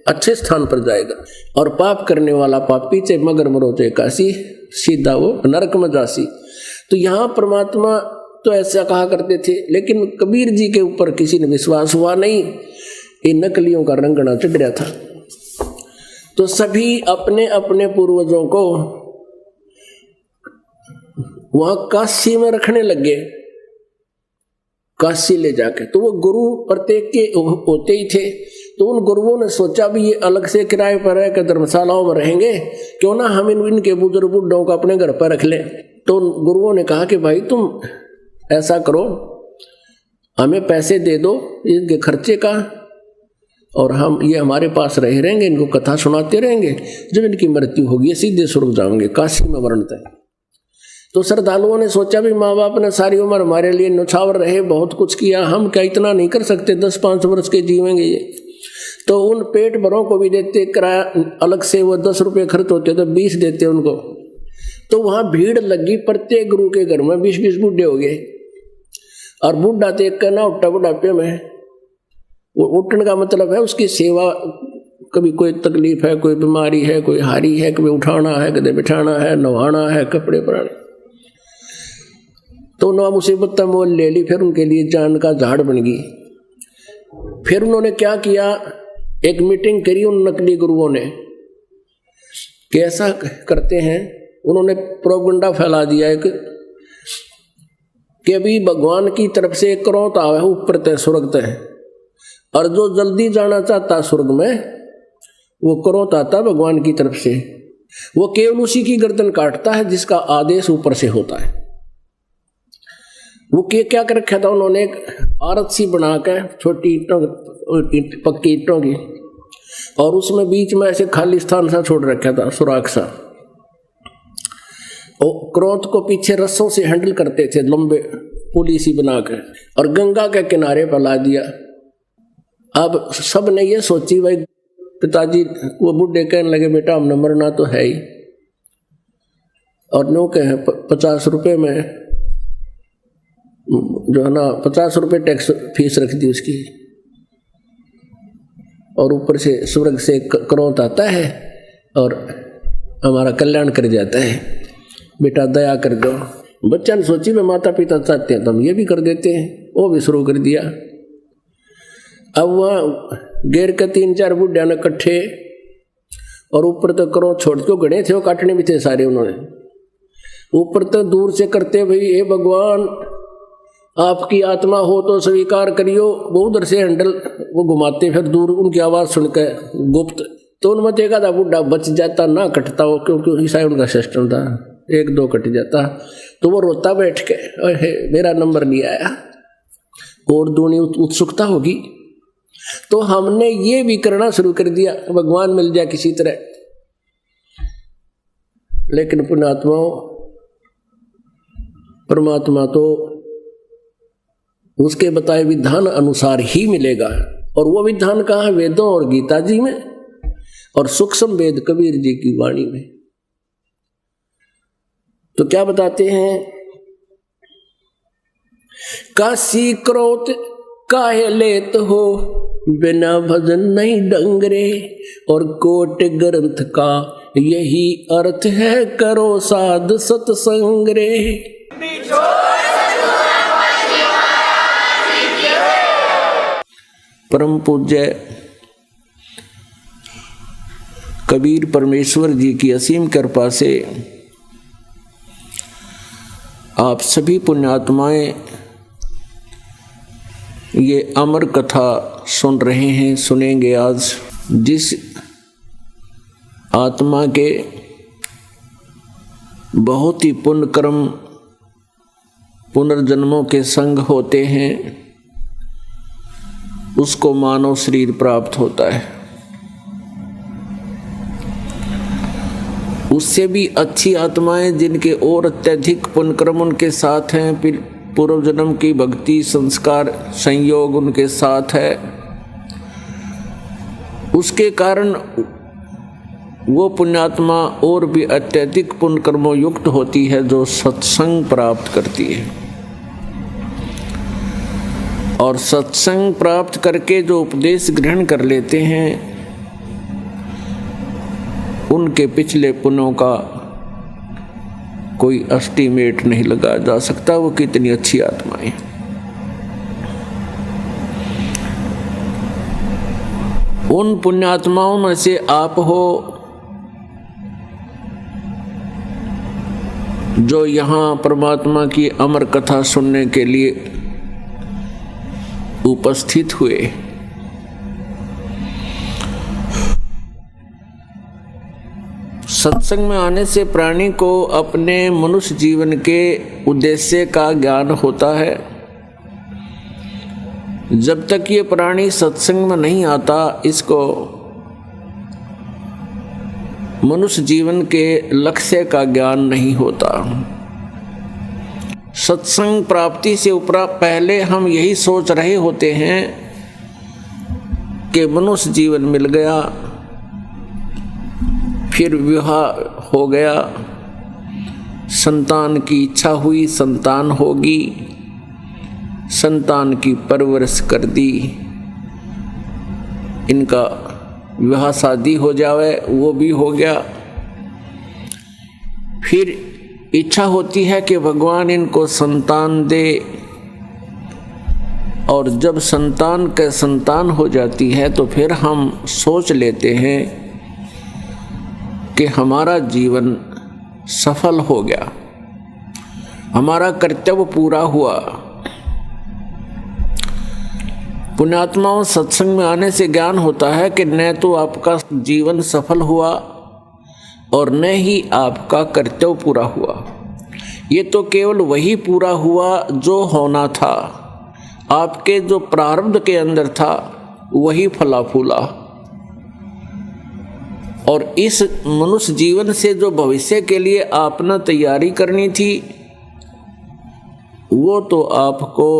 अच्छे स्थान पर जाएगा। और पाप करने वाला पापी, चाहे मगर मरो चाहे काशी, सीधा वो नरक में जासी। तो यहाँ परमात्मा तो ऐसा कहा करते थे, लेकिन कबीर जी के ऊपर किसी ने विश्वास हुआ नहीं। इन नकलियों का रंगना चढ़ रहा था। तो सभी अपने अपने पूर्वजों को वहां काशी में रखने लगे, काशी ले जाके। तो वो गुरु प्रत्येक के होते ही थे। तो उन गुरुओं ने सोचा भी ये अलग से किराए पर रह कर धर्मशालाओं में रहेंगे, क्यों ना हम इनके बुजुर्ग बुढ़ों को अपने घर पर रख लें। तो उन गुरुओं ने कहा कि भाई तुम ऐसा करो, हमें पैसे दे दो इनके खर्चे का, और हम ये हमारे पास रहे रहेंगे, इनको कथा सुनाते रहेंगे। जब इनकी मृत्यु होगी सीधे स्वर्ग जाएंगे, काशी में मरण तय। तो श्रद्धालुओं ने सोचा भी माँ बाप ने सारी उम्र हमारे लिए न्यौछावर रहे, बहुत कुछ किया, हम क्या इतना नहीं कर सकते, 10-5 वर्ष के जीवेंगे ये। तो उन पेट भरों को भी देते किराया अलग से, वो 10 रुपये खर्च होते तो 20 देते उनको। तो वहां भीड़ लगी, प्रत्येक गुरु के घर में 20-20 बूढ़े हो गए। और बूढ़ा देख कर ना उठा बुढ़ापे में, वो उठने का मतलब है उसकी सेवा। कभी कोई तकलीफ है, कोई बीमारी है, कोई हारी है, कभी उठाना है, कभी बिठाना है, नहाना है, कपड़े पहनाने, तो उन्होंने मुसीबत मोल ले ली। फिर उनके लिए जान का झाड़ बन गई। फिर उन्होंने क्या किया, एक मीटिंग करी उन नकली गुरुओं ने कि ऐसा करते हैं। उन्होंने प्रोपगंडा फैला दिया एक कि अभी भगवान की तरफ से एक क्रोध आवे ऊपर तय स्वर्ग तय, और जो जल्दी जाना चाहता स्वर्ग में वो क्रोध आता भगवान की तरफ से, वो केवल उसी की गर्दन काटता है जिसका आदेश ऊपर से होता है। वो क्या कर रखा था उन्होंने, एक आरत सी बनाकर छोटी ईंटों पक्की ईंटों की, और उसमें बीच में ऐसे खाली स्थान सा छोड़ रखा था, सुराख सा। और क्रोध को पीछे रस्सों से हैंडल करते थे, लंबे पुली सी बनाकर, और गंगा के किनारे पर ला दिया। अब सब ने ये सोची, भाई पिताजी वो बूढ़े कहने लगे बेटा हमने मरना तो है ही, और नो कहे 50 रुपये में जो है ना 50 रुपये टैक्स फीस रख दी उसकी, और ऊपर से स्वर्ग से क्रोध आता है और हमारा कल्याण कर जाता है, बेटा दया कर दो। बच्चा ने सोची मैं माता पिता चाहते हैं तो हम ये भी कर देते हैं, वो भी शुरू कर दिया। अब वहाँ गेर के 3-4 बुढ़िया ने इकट्ठे, और ऊपर तो क्रोध छोड़ के गणे थे, वो काटने भी थे सारे। उन्होंने ऊपर तो दूर से करते, भाई हे भगवान आपकी आत्मा हो तो स्वीकार करियो। वो उधर से हैंडल वो घुमाते, फिर दूर उनकी आवाज सुनकर गुप्त, तो उनमें देखा था बुढ़ा बच जाता ना कटता हो, क्योंकि ईसा उनका सिस्टम था, 1-2 कट जाता, तो वो रोता बैठ के मेरा नंबर नहीं आया, और दूनी उत्सुकता होगी। तो हमने ये भी करना शुरू कर दिया, भगवान मिल जाए किसी तरह। लेकिन पुण्यात्माओं, परमात्मा तो उसके बताए विधान अनुसार ही मिलेगा, और वो विधान कहाँ है, वेदों और गीता जी में, और सूक्ष्म वेद कबीर जी की वाणी में। तो क्या बताते हैं, काशी क्रोध काहे लेत हो, बिना भजन नहीं डंगरे, और कोट ग्रंथ का यही अर्थ है, करो साध सत्संग रे। परम पूज्य कबीर परमेश्वर जी की असीम कृपा से आप सभी पुण्यात्माएं ये अमर कथा सुन रहे हैं, सुनेंगे। आज जिस आत्मा के बहुत ही पुण्य कर्म पुनर्जन्मों के संग होते हैं, उसको मानव शरीर प्राप्त होता है। उससे भी अच्छी आत्माएं जिनके और अत्यधिक पुण्यक्रम उनके साथ हैं, फिर पूर्व जन्म की भक्ति संस्कार संयोग उनके साथ है, उसके कारण वो पुण्यात्मा और भी अत्यधिक पुण्यकर्मों युक्त होती है, जो सत्संग प्राप्त करती है। और सत्संग प्राप्त करके जो उपदेश ग्रहण कर लेते हैं, उनके पिछले पुण्यों का कोई एस्टीमेट नहीं लगाया जा सकता, वो कितनी अच्छी आत्माएं। उन पुण्यात्माओं में से आप हो जो यहाँ परमात्मा की अमर कथा सुनने के लिए उपस्थित हुए। सत्संग में आने से प्राणी को अपने मनुष्य जीवन के उद्देश्य का ज्ञान होता है। जब तक ये प्राणी सत्संग में नहीं आता, इसको मनुष्य जीवन के लक्ष्य का ज्ञान नहीं होता। सत्संग प्राप्ति से उपरा पहले हम यही सोच रहे होते हैं कि मनुष्य जीवन मिल गया, फिर विवाह हो गया, संतान की इच्छा हुई, संतान होगी, संतान की परवरिश कर दी, इनका विवाह शादी हो जावे, वो भी हो गया। फिर इच्छा होती है कि भगवान इनको संतान दे, और जब संतान के संतान हो जाती है तो फिर हम सोच लेते हैं कि हमारा जीवन सफल हो गया, हमारा कर्तव्य पूरा हुआ। पुण्यात्माओं, सत्संग में आने से ज्ञान होता है कि न तो आपका जीवन सफल हुआ और न ही आपका कर्तव्य पूरा हुआ। ये तो केवल वही पूरा हुआ जो होना था, आपके जो प्रारब्ध के अंदर था वही फला फूला। और इस मनुष्य जीवन से जो भविष्य के लिए आपने तैयारी करनी थी, वो तो आपको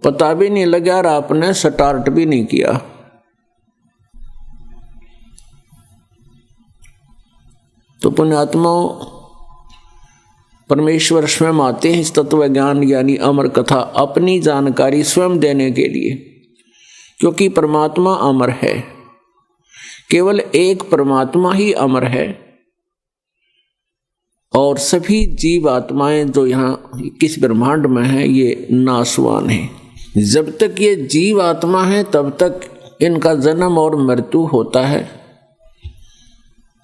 पता भी नहीं लगा और आपने स्टार्ट भी नहीं किया। तो पुण्यात्माओं, परमेश्वर स्वयं आते हैं इस तत्व ज्ञान यानी अमर कथा अपनी जानकारी स्वयं देने के लिए, क्योंकि परमात्मा अमर है। केवल एक परमात्मा ही अमर है और सभी जीव आत्माएं जो यहाँ किस ब्रह्मांड में है ये नाशवान है। जब तक ये जीव आत्मा है तब तक इनका जन्म और मृत्यु होता है,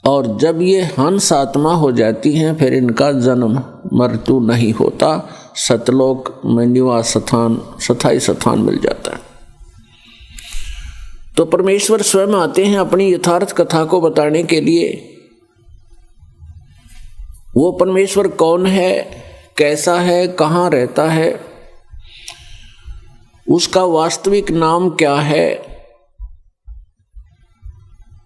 और जब ये हंस आत्मा हो जाती हैं फिर इनका जन्म मृत्यु नहीं होता, सतलोक में निवास स्थान स्थायी स्थान मिल जाता है। तो परमेश्वर स्वयं आते हैं अपनी यथार्थ कथा को बताने के लिए। वो परमेश्वर कौन है, कैसा है, कहाँ रहता है, उसका वास्तविक नाम क्या है,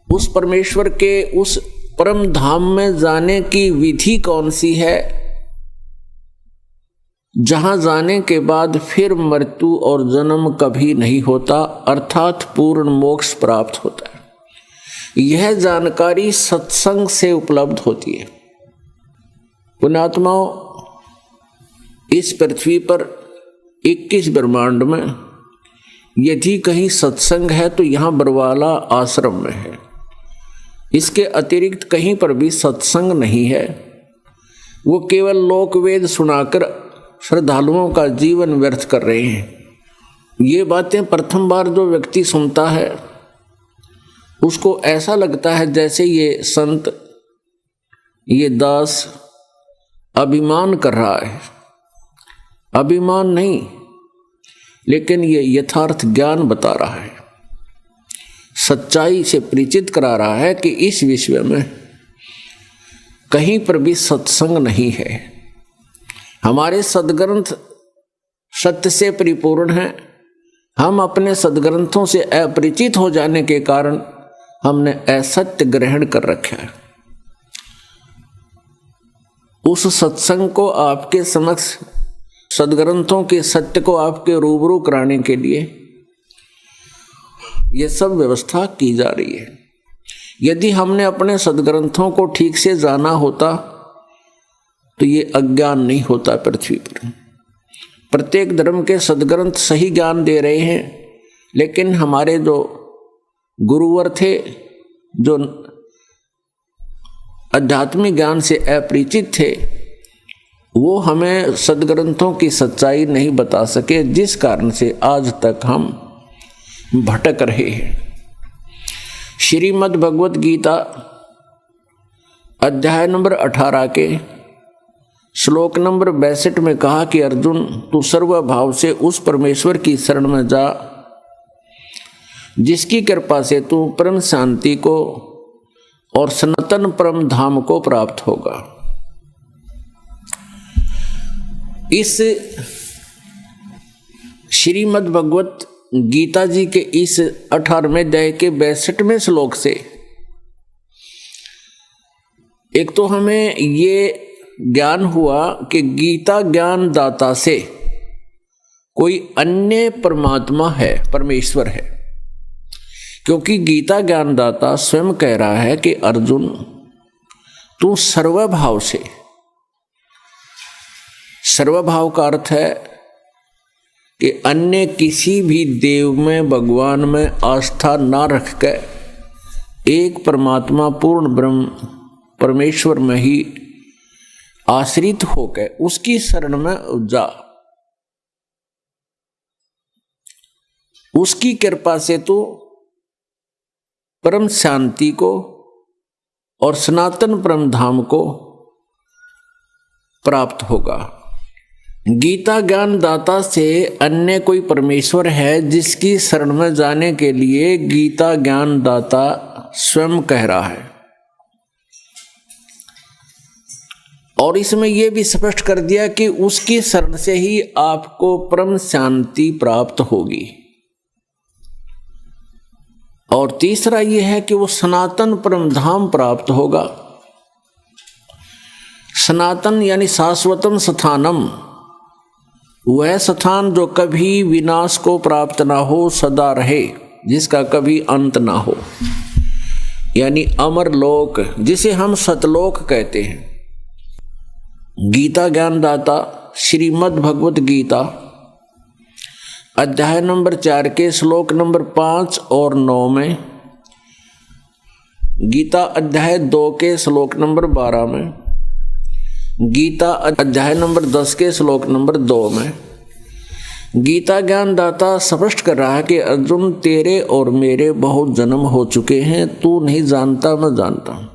उस परमेश्वर के उस परम धाम में जाने की विधि कौन सी है, जहां जाने के बाद फिर मृत्यु और जन्म कभी नहीं होता, अर्थात पूर्ण मोक्ष प्राप्त होता है। यह जानकारी सत्संग से उपलब्ध होती है। पुण्यात्माओं, इस पृथ्वी पर 21 ब्रह्मांड में यदि कहीं सत्संग है तो यहाँ बरवाला आश्रम में है। इसके अतिरिक्त कहीं पर भी सत्संग नहीं है। वो केवल लोक वेद सुनाकर श्रद्धालुओं का जीवन व्यर्थ कर रहे हैं। ये बातें प्रथम बार जो व्यक्ति सुनता है उसको ऐसा लगता है जैसे ये संत, ये दास अभिमान कर रहा है। अभिमान नहीं, लेकिन ये यथार्थ ज्ञान बता रहा है, सच्चाई से परिचित करा रहा है कि इस विश्व में कहीं पर भी सत्संग नहीं है। हमारे सदग्रंथ सत्य से परिपूर्ण हैं। हम अपने सदग्रंथों से अपरिचित हो जाने के कारण हमने असत्य ग्रहण कर रखा है। उस सत्संग को आपके समक्ष, सदग्रंथों के सत्य को आपके रूबरू कराने के लिए ये सब व्यवस्था की जा रही है। यदि हमने अपने सदग्रंथों को ठीक से जाना होता तो ये अज्ञान नहीं होता पृथ्वी पर। प्रत्येक धर्म के सदग्रंथ सही ज्ञान दे रहे हैं, लेकिन हमारे जो गुरुवर थे, जो आध्यात्मिक ज्ञान से अपरिचित थे, वो हमें सदग्रंथों की सच्चाई नहीं बता सके, जिस कारण से आज तक हम भटक रहे हैं। श्रीमद् भगवत गीता अध्याय नंबर 18 के श्लोक नंबर 62 में कहा कि अर्जुन, तू सर्वभाव से उस परमेश्वर की शरण में जा जिसकी कृपा से तू परम शांति को और सनातन परम धाम को प्राप्त होगा। इस श्रीमद् भगवत गीता जी के इस 18वें अध्याय के 62वें श्लोक से एक तो हमें ये ज्ञान हुआ कि गीता ज्ञान दाता से कोई अन्य परमात्मा है, परमेश्वर है। क्योंकि गीता ज्ञान दाता स्वयं कह रहा है कि अर्जुन, तू सर्वभाव से, सर्वभाव का अर्थ है कि अन्य किसी भी देव में, भगवान में आस्था ना रख के एक परमात्मा पूर्ण ब्रह्म परमेश्वर में ही आश्रित होकर उसकी शरण में जा। उसकी कृपा से तो परम शांति को और सनातन परम धाम को प्राप्त होगा। गीता ज्ञान दाता से अन्य कोई परमेश्वर है जिसकी शरण में जाने के लिए गीता ज्ञान दाता स्वयं कह रहा है। और इसमें यह भी स्पष्ट कर दिया कि उसकी शरण से ही आपको परम शांति प्राप्त होगी। और तीसरा यह है कि वो सनातन परम धाम प्राप्त होगा। सनातन यानी शाश्वतम स्थानम, वह स्थान जो कभी विनाश को प्राप्त ना हो, सदा रहे, जिसका कभी अंत ना हो, यानी अमर लोक, जिसे हम सतलोक कहते हैं। गीता ज्ञानदाता श्रीमद् भगवत गीता अध्याय नंबर 4 के श्लोक नंबर 5 और 9 में, गीता अध्याय 2 के श्लोक नंबर 12 में, गीता अध्याय नंबर 10 के श्लोक नंबर 2 में गीता ज्ञानदाता स्पष्ट कर रहा है कि अर्जुन, तेरे और मेरे बहुत जन्म हो चुके हैं, तू नहीं जानता, मैं जानता हूं।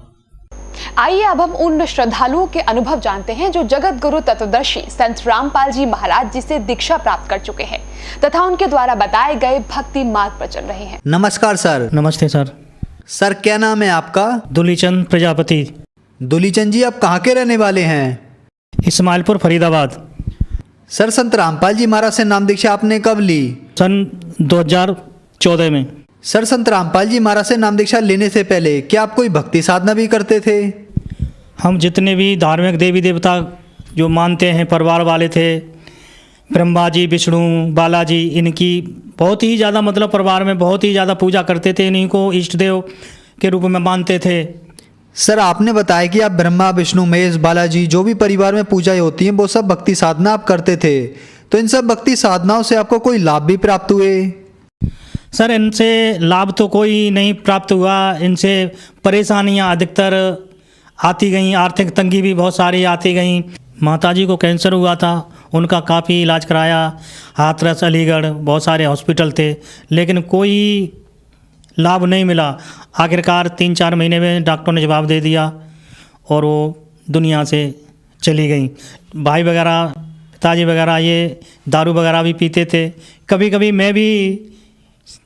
आइए अब हम उन श्रद्धालुओं के अनुभव जानते हैं जो जगत गुरु तत्वदर्शी संत रामपाल जी महाराज जी से दीक्षा प्राप्त कर चुके हैं तथा उनके द्वारा बताए गए भक्ति मार्ग पर चल रहे हैं। नमस्कार सर। नमस्ते सर। सर क्या नाम है आपका? दुलीचंद प्रजापति। दुलीचंद जी, आप कहाँ के रहने वाले हैं? इस्माइलपुर, फरीदाबाद। सर, संत रामपाल जी महाराज से नाम दीक्षा आपने कब ली? सन 2014 में। सर, संत रामपाल जी महाराज से नाम दीक्षा लेने से पहले क्या आप कोई भक्ति साधना भी करते थे? हम जितने भी धार्मिक देवी देवता जो मानते हैं परिवार वाले थे, ब्रह्मा जी, विष्णु, बालाजी, इनकी बहुत ही ज़्यादा मतलब परिवार में बहुत ही ज़्यादा पूजा करते थे, इन्हीं को इष्ट देव के रूप में मानते थे। सर, आपने बताया कि आप ब्रह्मा, विष्णु, महेश, बालाजी, जो भी परिवार में पूजाएं होती हैं वो सब भक्ति साधना आप करते थे, तो इन सब भक्ति साधनाओं से आपको कोई लाभ भी प्राप्त हुए? सर, इनसे लाभ तो कोई नहीं प्राप्त हुआ, इनसे परेशानियां अधिकतर आती गईं, आर्थिक तंगी भी बहुत सारी आती गईं। माताजी को कैंसर हुआ था, उनका काफ़ी इलाज कराया, हाथरस, अलीगढ़, बहुत सारे हॉस्पिटल थे, लेकिन कोई लाभ नहीं मिला। आखिरकार 3-4 महीने में डॉक्टर ने जवाब दे दिया और वो दुनिया से चली गई। भाई वगैरह, पिताजी वगैरह ये दारू वगैरह भी पीते थे। कभी कभी मैं भी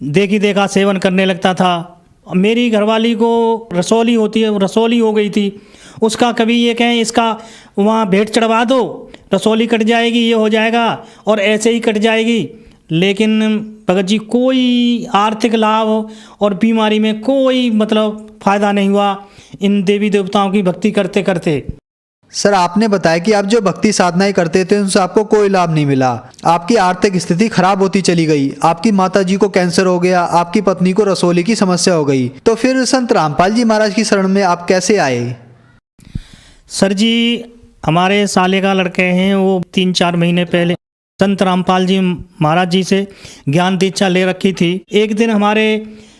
देखी देखा सेवन करने लगता था। मेरी घरवाली को रसौली होती है, रसौली हो गई थी, उसका कभी ये कहें इसका वहाँ भेंट चढ़वा दो, रसौली कट जाएगी, ये हो जाएगा, और ऐसे ही कट जाएगी। लेकिन भगत जी कोई आर्थिक लाभ और बीमारी में कोई मतलब फ़ायदा नहीं हुआ इन देवी देवताओं की भक्ति करते करते। सर, आपने बताया कि आप जो भक्ति साधनाएं करते थे उनसे आपको कोई लाभ नहीं मिला, आपकी आर्थिक स्थिति खराब होती चली गई, आपकी माताजी को कैंसर हो गया, आपकी पत्नी को रसौली की समस्या हो गई, तो फिर संत रामपाल जी महाराज की शरण में आप कैसे आए? सर जी, हमारे साले का लड़के हैं, वो 3-4 महीने पहले संत रामपाल जी महाराज जी से ज्ञान दीक्षा ले रखी थी। एक दिन हमारे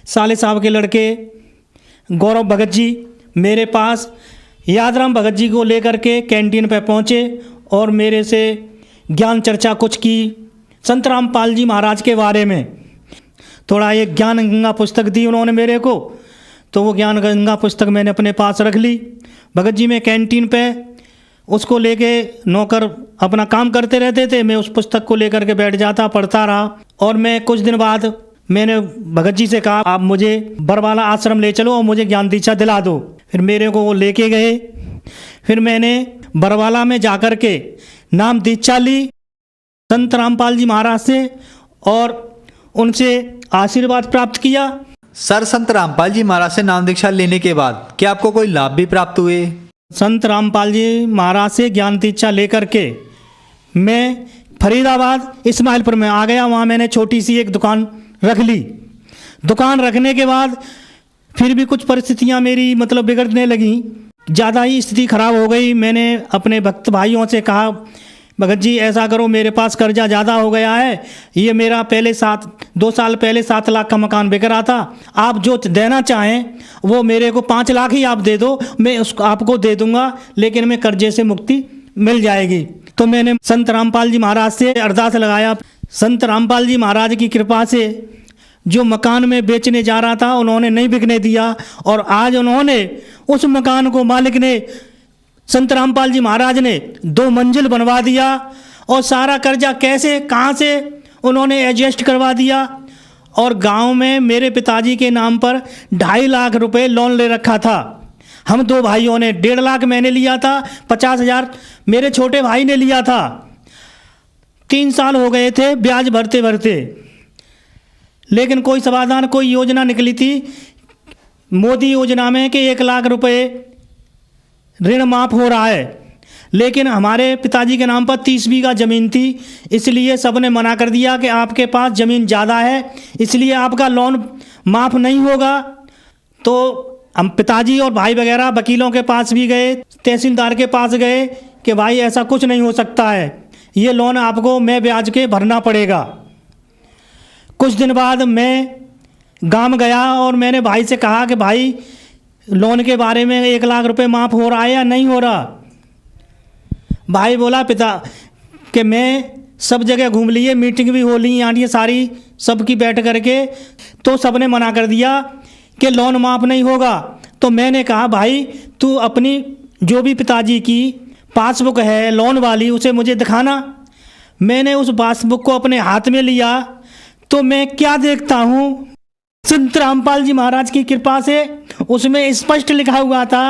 साले साहब के लड़के गौरव भगत जी मेरे पास यादराम भगत जी को लेकर के कैंटीन पे पहुँचे और मेरे से ज्ञान चर्चा कुछ की संत रामपाल जी महाराज के बारे में। थोड़ा एक ज्ञान गंगा पुस्तक दी उन्होंने मेरे को, तो वो ज्ञान गंगा पुस्तक मैंने अपने पास रख ली। भगत जी में कैंटीन पे उसको लेके नौकर अपना काम करते रहते थे, मैं उस पुस्तक को लेकर के बैठ जाता, पढ़ता रहा। और मैं कुछ दिन बाद मैंने भगत जी से कहा, आप मुझे बरवाला आश्रम ले चलो और मुझे ज्ञान दीक्षा दिला दो। फिर मेरे को वो लेके गए, फिर मैंने बरवाला में जाकर के नाम दीक्षा ली संत रामपाल जी महाराज से और उनसे आशीर्वाद प्राप्त किया। सर, संत रामपाल जी महाराज से नाम दीक्षा लेने के बाद क्या आपको कोई लाभ भी प्राप्त हुए? संत रामपाल जी महाराज से ज्ञान दीक्षा लेकर के मैं फरीदाबाद इस्माइलपुर में आ गया। वहाँ मैंने छोटी सी एक दुकान रख ली। दुकान रखने के बाद फिर भी कुछ परिस्थितियाँ मेरी मतलब बिगड़ने लगीं, ज़्यादा ही स्थिति खराब हो गई। मैंने अपने भक्त भाइयों से कहा, भगत जी ऐसा करो, मेरे पास कर्जा ज़्यादा हो गया है, ये मेरा पहले 2 साल पहले 7 लाख का मकान बिक रहा था, आप जो देना चाहें वो मेरे को 5 लाख ही आप दे दो, मैं उसको आपको दे दूंगा, लेकिन मैं कर्जे से मुक्ति मिल जाएगी। तो मैंने संत रामपाल जी महाराज से अरदास लगाया। संत रामपाल जी महाराज की कृपा से जो मकान में बेचने जा रहा था उन्होंने नहीं बिकने दिया, और आज उन्होंने उस मकान को, मालिक ने, संत रामपाल जी महाराज ने 2 मंजिल बनवा दिया, और सारा कर्जा कैसे कहाँ से उन्होंने एडजस्ट करवा दिया। और गांव में मेरे पिताजी के नाम पर 2.5 लाख रुपए लोन ले रखा था। हम 2 भाइयों ने, 1.5 लाख मैंने लिया था, 50,000 मेरे छोटे भाई ने लिया था। 3 साल हो गए थे ब्याज भरते भरते, लेकिन कोई समाधान, कोई योजना निकली थी मोदी योजना में कि 1 लाख रुपए ऋण माफ़ हो रहा है, लेकिन हमारे पिताजी के नाम पर 30 बीघा ज़मीन थी, इसलिए सबने मना कर दिया कि आपके पास ज़मीन ज़्यादा है, इसलिए आपका लोन माफ़ नहीं होगा। तो हम पिताजी और भाई वगैरह वकीलों के पास भी गए, तहसीलदार के पास गए कि भाई ऐसा कुछ नहीं हो सकता है, ये लोन आपको मैं ब्याज के भरना पड़ेगा। कुछ दिन बाद मैं गांव गया और मैंने भाई से कहा कि भाई लोन के बारे में 1 लाख रुपए माफ़ हो रहा है या नहीं हो रहा। भाई बोला पिता कि मैं सब जगह घूम लिए, मीटिंग भी हो ली यहाँ ये सारी सबकी बैठ करके, तो सबने मना कर दिया कि लोन माफ़ नहीं होगा। तो मैंने कहा भाई तू अपनी जो भी पिताजी की पासबुक है लोन वाली उसे मुझे दिखाना। मैंने उस पासबुक को अपने हाथ में लिया तो मैं क्या देखता हूँ, संत रामपाल जी महाराज की कृपा से उसमें स्पष्ट लिखा हुआ था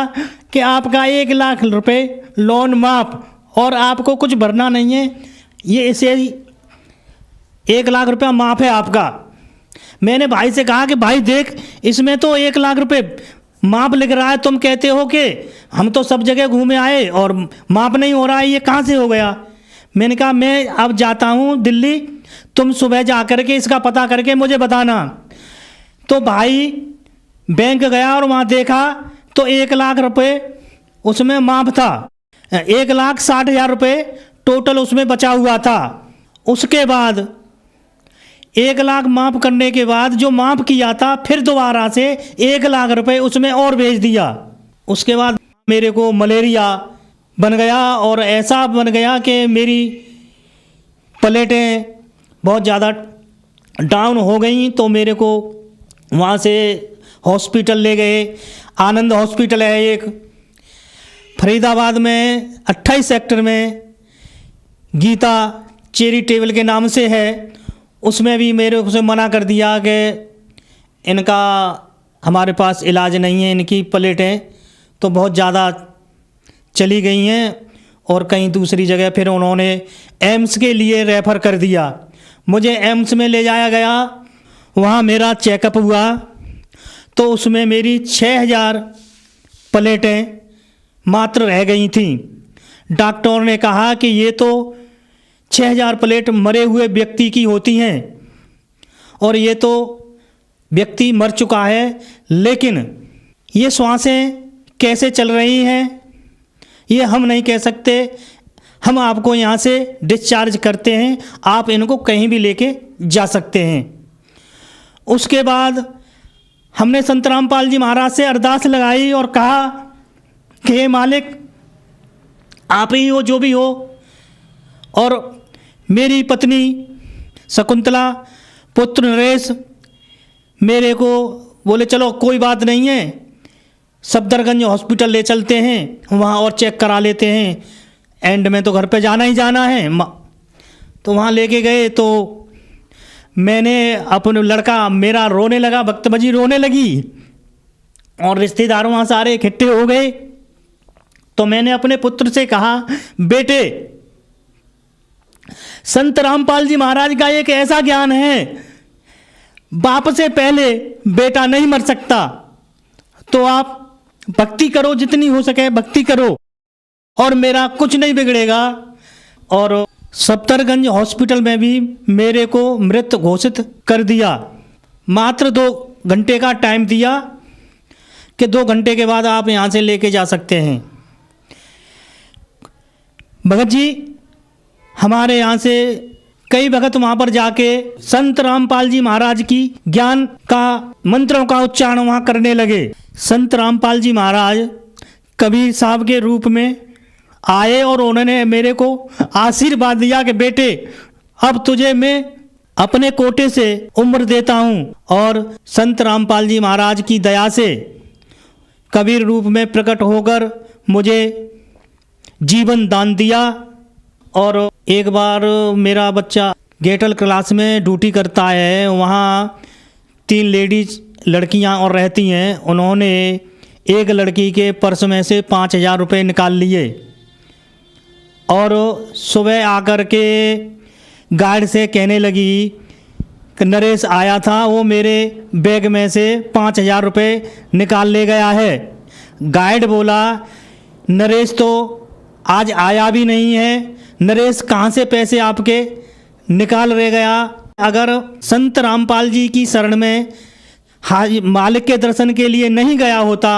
कि आपका 1 लाख रुपए लोन माफ़, और आपको कुछ भरना नहीं है, ये इसे 1 लाख रुपया माफ़ है आपका। मैंने भाई से कहा कि भाई देख इसमें तो 1 लाख रुपए माफ़ लिख रहा है, तुम कहते हो कि हम तो सब जगह घूमे आए और माफ़ नहीं हो रहा है, ये कहाँ से हो गया। मैंने कहा मैं अब जाता हूँ दिल्ली, तुम सुबह जा कर के इसका पता करके मुझे बताना। तो भाई बैंक गया और वहाँ देखा तो 1 लाख रुपए उसमें माफ़ था, 1,60,000 रुपये टोटल उसमें बचा हुआ था। उसके बाद 1 लाख माफ़ करने के बाद जो माफ़ किया था फिर दोबारा से 1 लाख रुपए उसमें और भेज दिया। उसके बाद मेरे को मलेरिया बन गया और ऐसा बन गया कि मेरी प्लेटें बहुत ज़्यादा डाउन हो गई। तो मेरे को वहाँ से हॉस्पिटल ले गए, आनंद हॉस्पिटल है एक फरीदाबाद में 28 सेक्टर में, गीता चैरिटेबल के नाम से है, उसमें भी मेरे को से मना कर दिया कि इनका हमारे पास इलाज नहीं है, इनकी प्लेटें तो बहुत ज़्यादा चली गई हैं। और कहीं दूसरी जगह फिर उन्होंने एम्स के लिए रेफ़र कर दिया। मुझे एम्स में ले जाया गया, वहाँ मेरा चेकअप हुआ तो उसमें मेरी 6,000 प्लेटें मात्र रह गई थीं। डॉक्टर ने कहा कि ये तो 6,000 प्लेट मरे हुए व्यक्ति की होती हैं और ये तो व्यक्ति मर चुका है, लेकिन ये श्वासें कैसे चल रही हैं ये हम नहीं कह सकते। हम आपको यहाँ से डिस्चार्ज करते हैं, आप इनको कहीं भी लेके जा सकते हैं। उसके बाद हमने संत रामपाल जी महाराज से अरदास लगाई और कहा कि हे मालिक आप ही हो जो भी हो। और मेरी पत्नी शकुंतला, पुत्र नरेश मेरे को बोले चलो कोई बात नहीं है, सफदरगंज हॉस्पिटल ले चलते हैं, वहाँ और चेक करा लेते हैं, एंड में तो घर पे जाना ही जाना है। तो वहाँ लेके गए तो मैंने अपने लड़का मेरा रोने लगा, बदतमीजी रोने लगी और रिश्तेदार वहाँ सारे इकट्ठे हो गए। तो मैंने अपने पुत्र से कहा बेटे संत रामपाल जी महाराज का एक ऐसा ज्ञान है, बाप से पहले बेटा नहीं मर सकता, तो आप भक्ति करो, जितनी हो सके भक्ति करो और मेरा कुछ नहीं बिगड़ेगा। और सफदरगंज हॉस्पिटल में भी मेरे को मृत घोषित कर दिया। मात्र 2 घंटे का टाइम दिया कि 2 घंटे के बाद आप यहाँ से लेके जा सकते हैं। भगत जी हमारे यहाँ से कई भगत वहाँ पर जाके संत रामपाल जी महाराज की ज्ञान का मंत्रों का उच्चारण वहाँ करने लगे। संत रामपाल जी महाराज कबीर साहब के रूप में आए और उन्होंने मेरे को आशीर्वाद दिया कि बेटे अब तुझे मैं अपने कोटे से उम्र देता हूँ। और संत रामपाल जी महाराज की दया से कबीर रूप में प्रकट होकर मुझे जीवन दान दिया। और एक बार मेरा बच्चा गेटल क्लास में ड्यूटी करता है, वहाँ 3 लेडीज लड़कियाँ और रहती हैं। उन्होंने एक लड़की के पर्स में से 5,000 रुपये निकाल लिए और सुबह आकर के गार्ड से कहने लगी कि नरेश आया था, वो मेरे बैग में से 5,000 रुपये निकाल ले गया है। गार्ड बोला नरेश तो आज आया भी नहीं है, नरेश कहाँ से पैसे आपके निकाल ले गया। अगर संत रामपाल जी की शरण में मालिक के दर्शन के लिए नहीं गया होता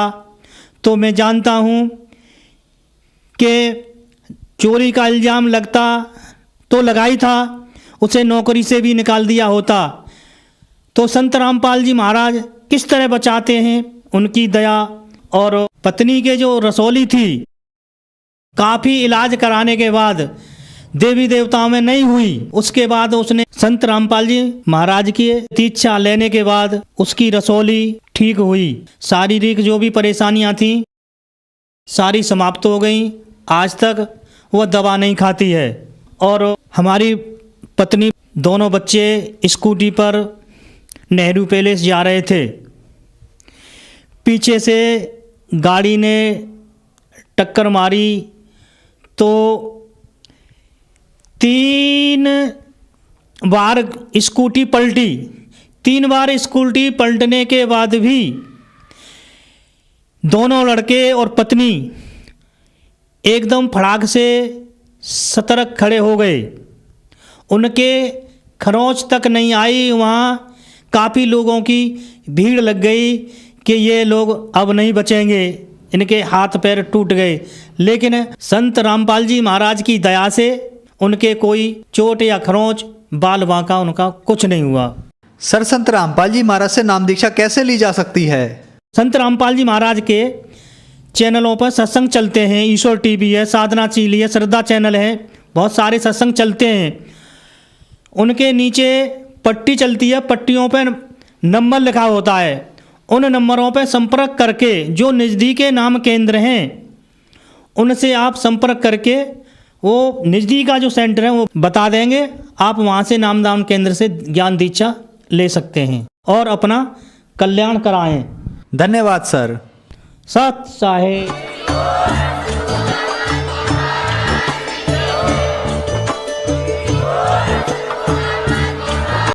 तो मैं जानता हूँ कि चोरी का इल्ज़ाम लगता तो लगा ही था, उसे नौकरी से भी निकाल दिया होता। तो संत रामपाल जी महाराज किस तरह बचाते हैं, उनकी दया। और पत्नी के जो रसौली थी, काफ़ी इलाज कराने के बाद देवी देवताओं में नहीं हुई, उसके बाद उसने संत रामपाल जी महाराज की दीक्षा लेने के बाद उसकी रसौली ठीक हुई। शारीरिक जो भी परेशानियां थीं सारी समाप्त हो गईं। आज तक वह दवा नहीं खाती है। और हमारी पत्नी, दोनों बच्चे स्कूटी पर नेहरू पैलेस जा रहे थे, पीछे से गाड़ी ने टक्कर मारी तो 3 बार स्कूटी पलटी। 3 बार स्कूटी पलटने के बाद भी दोनों लड़के और पत्नी एकदम फड़ाक से सतर्क खड़े हो गए। उनके खरोंच तक नहीं आई। वहाँ काफ़ी लोगों की भीड़ लग गई कि ये लोग अब नहीं बचेंगे, इनके हाथ पैर टूट गए। लेकिन संत रामपाल जी महाराज की दया से उनके कोई चोट या खरोंच, बाल बांका उनका कुछ नहीं हुआ। सर, संत रामपाल जी महाराज से नाम दीक्षा कैसे ली जा सकती है? संत रामपाल जी महाराज के चैनलों पर सत्संग चलते हैं। ईश्वर टीवी है, साधना चीली है, श्रद्धा चैनल है, बहुत सारे सत्संग चलते हैं। उनके नीचे पट्टी चलती है, पट्टियों पर नंबर लिखा होता है। उन नंबरों पर संपर्क करके जो नज़दीकी नाम केंद्र हैं उनसे आप संपर्क करके वो नज़दीक का जो सेंटर है वो बता देंगे। आप वहाँ से नामदान केंद्र से ज्ञान दीक्षा ले सकते हैं और अपना कल्याण कराएं। धन्यवाद सर। सत साहे।